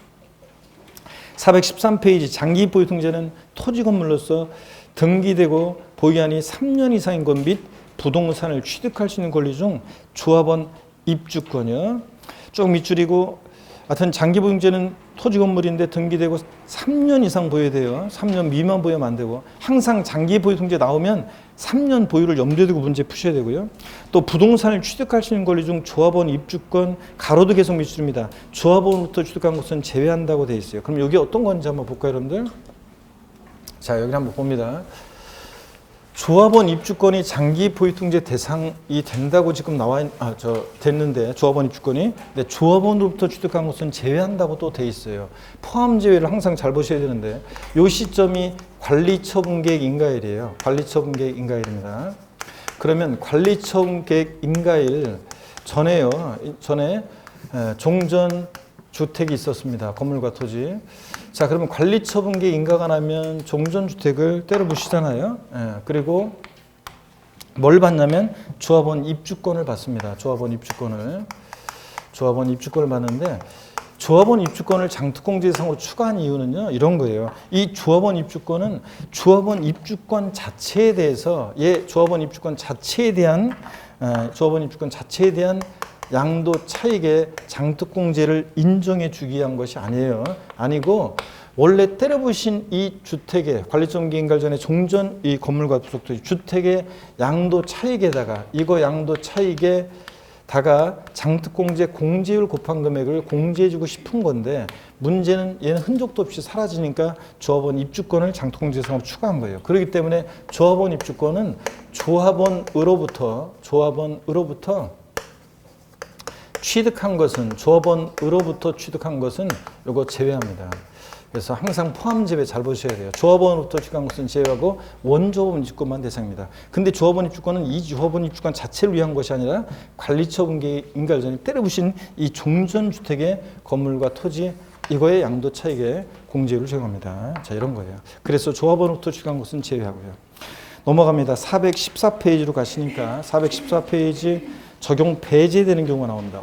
413페이지 장기 보유 통제는 토지 건물로서 등기되고 보유기간이 3년 이상인 것 및 부동산을 취득할 수 있는 권리 중 조합원 입주권이요. 쭉 밑줄이고, 하여튼 장기 보유 통제는 토지 건물인데 등기되고 3년 이상 보유해야 돼요. 3년 미만 보유하면 안 되고, 항상 장기 보유 통제 나오면 3년 보유를 염두에 두고 문제 푸셔야 되고요. 또 부동산을 취득할 수 있는 권리 중 조합원 입주권, 가로도 계속 밑줄입니다. 조합원부터 취득한 것은 제외한다고 되어 있어요. 그럼 여기 어떤 건지 한번 볼까요, 여러분들? 자, 여기 한번 봅니다. 조합원 입주권이 장기 보유 통제 대상이 된다고 지금 됐는데, 조합원 입주권이. 근데 조합원으로부터 취득한 것은 제외한다고 또 돼 있어요. 포함 제외를 항상 잘 보셔야 되는데, 요 시점이 관리처분계획 인가일이에요. 관리처분계획 인가일입니다. 그러면 관리처분계획 인가일 전에 종전 주택이 있었습니다. 건물과 토지. 자, 그러면 관리처분계획 인가가 나면 종전주택을 때려 부시잖아요. 그리고 뭘 받냐면 조합원 입주권을 받습니다. 조합원 입주권을 받는데, 조합원 입주권을 장특공제 대상으로 추가한 이유는요, 이런 거예요. 이 조합원 입주권은 조합원 입주권 자체에 대해서, 조합원 입주권 자체에 대한 양도 차익의 장특공제를 인정해 주기 위한 것이 아니고, 원래 때려부신 이 주택의 관리처분계획 인가 전에 종전 이 건물과 부속토지 주택의 양도 차익에다가, 이거 양도 차익에다가 장특공제 공제율 곱한 금액을 공제해주고 싶은 건데, 문제는 얘는 흔적도 없이 사라지니까 조합원 입주권을 장특공제 대상으로 추가한 거예요. 그렇기 때문에 조합원 입주권은 조합원으로부터 취득한 것은 이거 제외합니다. 그래서 항상 포함 제외 잘 보셔야 돼요. 조합원으로부터 취득한 것은 제외하고 원조합원 입주권만 대상입니다. 근데 조합원 입주권은 이 조합원 입주권 자체를 위한 것이 아니라 관리처분계획 인가 전에 때려부신 이 종전주택의 건물과 토지, 이거의 양도 차익의 공제율을 적용합니다. 자, 이런 거예요. 그래서 조합원으로부터 취득한 것은 제외하고요. 넘어갑니다. 414페이지로 가시니까 414페이지 적용 배제되는 경우가 나옵니다.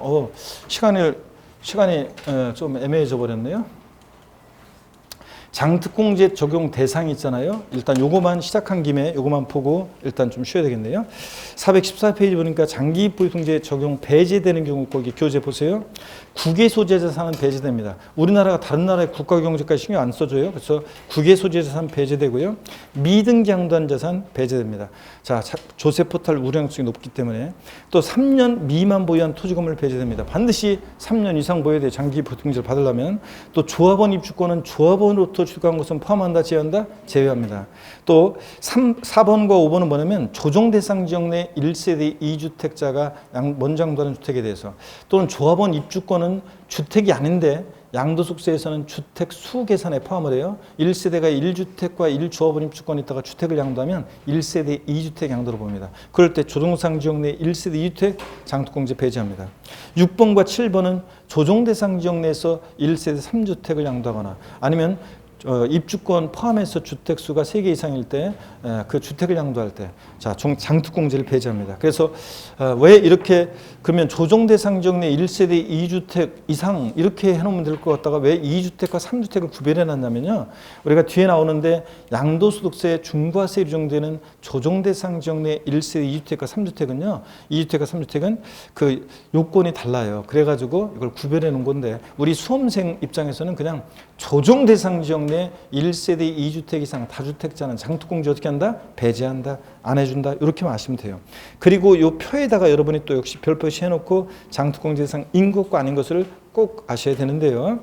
시간이 좀 애매해져 버렸네요. 장특공제 적용 대상이 있잖아요. 일단 요거만 시작한 김에 요거만 보고 일단 좀 쉬어야 되겠네요. 414페이지 보니까 장기보유통제 적용 배제되는 경우 거기 교재 보세요. 국외 소재 자산은 배제됩니다. 우리나라가 다른 나라의 국가 경제까지 신경 안 써줘요. 그래서 국외 소재 자산 배제되고요. 미등기 양도한 자산 배제됩니다. 자, 조세 포탈 우량성이 높기 때문에 또 3년 미만 보유한 토지 건물 배제됩니다. 반드시 3년 이상 보유해야 돼요. 장기보유통제를 받으려면. 또 조합원 입주권은 조합원으로부터 출가한 것은 포함한다, 제외한다? 제외합니다. 또 4번과 5번은 뭐냐면 조정 대상 지역 내 1세대 2주택자가 먼장도하는 주택에 대해서 또는 조합원 입주권은 주택이 아닌데 양도소득세에서는 주택 수 계산에 포함을 해요. 1세대가 1주택과 1조합원 입주권이 있다가 주택을 양도하면 1세대 2주택 양도로 봅니다. 그럴 때 조정대상 지역 내 1세대 2주택 장특공제 배제합니다. 6번과 7번은 조정대상 지역 내에서 1세대 3주택을 양도하거나 아니면 입주권 포함해서 주택수가 3개 이상일 때 그 주택을 양도할 때 장특공제를 배제합니다. 그래서 왜 이렇게 그러면 조정대상 지역 내 1세대 2주택 이상 이렇게 해놓으면 될 것 같다가 왜 2주택과 3주택을 구별해 놨냐면요. 우리가 뒤에 나오는데 양도소득세 중과세 규정되는 조정대상 지역 내 1세대 2주택과 3주택은요. 2주택과 3주택은 그 요건이 달라요. 그래가지고 이걸 구별해 놓은 건데 우리 수험생 입장에서는 그냥 조정대상 지역 내 1세대 2주택 이상 다주택자는 장특공제 어떻게 한다? 배제한다, 안 해준다 이렇게만 아시면 돼요. 그리고 이 표에다가 여러분이 또 역시 별표시 해놓고 장특공제 대상인 것과 아닌 것을 꼭 아셔야 되는데요.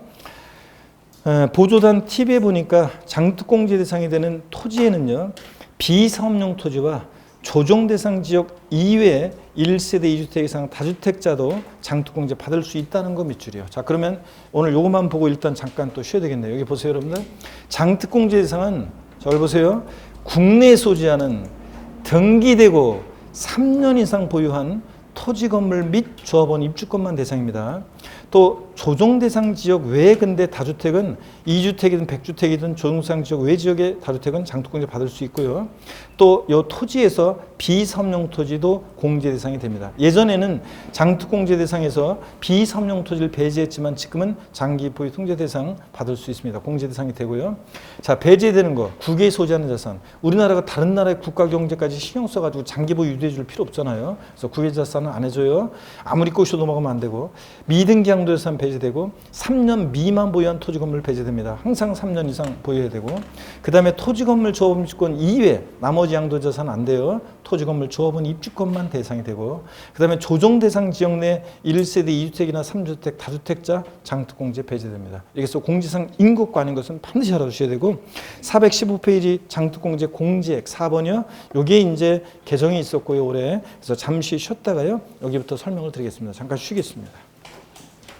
보조단 팁에 보니까 장특공제 대상이 되는 토지에는요. 비사업용 토지와 조정대상 지역 이외에 1세대 2주택 이상 다주택자도 장특공제 받을 수 있다는 거 밑줄이요. 자, 그러면 오늘 요것만 보고 일단 잠깐 또 쉬어야 되겠네요. 여기 보세요, 여러분들. 장특공제 대상은 자, 여기 보세요. 국내에 소지하는 등기되고 3년 이상 보유한 토지 건물 및 조합원 입주권만 대상입니다. 또 조정대상 지역 외 근데 다주택은 2주택이든 100주택이든 조정대상 지역 외 지역의 다주택은 장특공제 받을 수 있고요. 또 이 토지에서 비사업용 토지도 공제 대상이 됩니다. 예전에는 장특공제 대상에서 비사업용 토지를 배제했지만 지금은 장기보유통제 대상 받을 수 있습니다. 공제 대상이 되고요. 자, 배제되는 거 국외에 소지하는 자산. 우리나라가 다른 나라의 국가 경제까지 신경 써가지고 장기보유 유도해 줄 필요 없잖아요. 그래서 국외 자산은 안 해줘요. 아무리 꼬셔 넘어가면 안 되고 미등기 양도자산 배제되고 3년 미만 보유한 토지 건물 배제됩니다. 항상 3년 이상 보유해야 되고 그 다음에 토지 건물 조합원 입주권 이외 나머지 양도자산 안 돼요. 토지 건물 조합원 입주권만 대상이 되고 그 다음에 조정 대상 지역 내 1세대 2주택이나 3주택 다주택자 장특공제 배제됩니다. 여기서 공제상인 것과 아닌 것은 반드시 알아두셔야 되고 415페이지 장특공제 공제액 4번이요. 요게 이제 개정이 있었고요 올해. 그래서 잠시 쉬었다가요 여기부터 설명을 드리겠습니다. 잠깐 쉬겠습니다.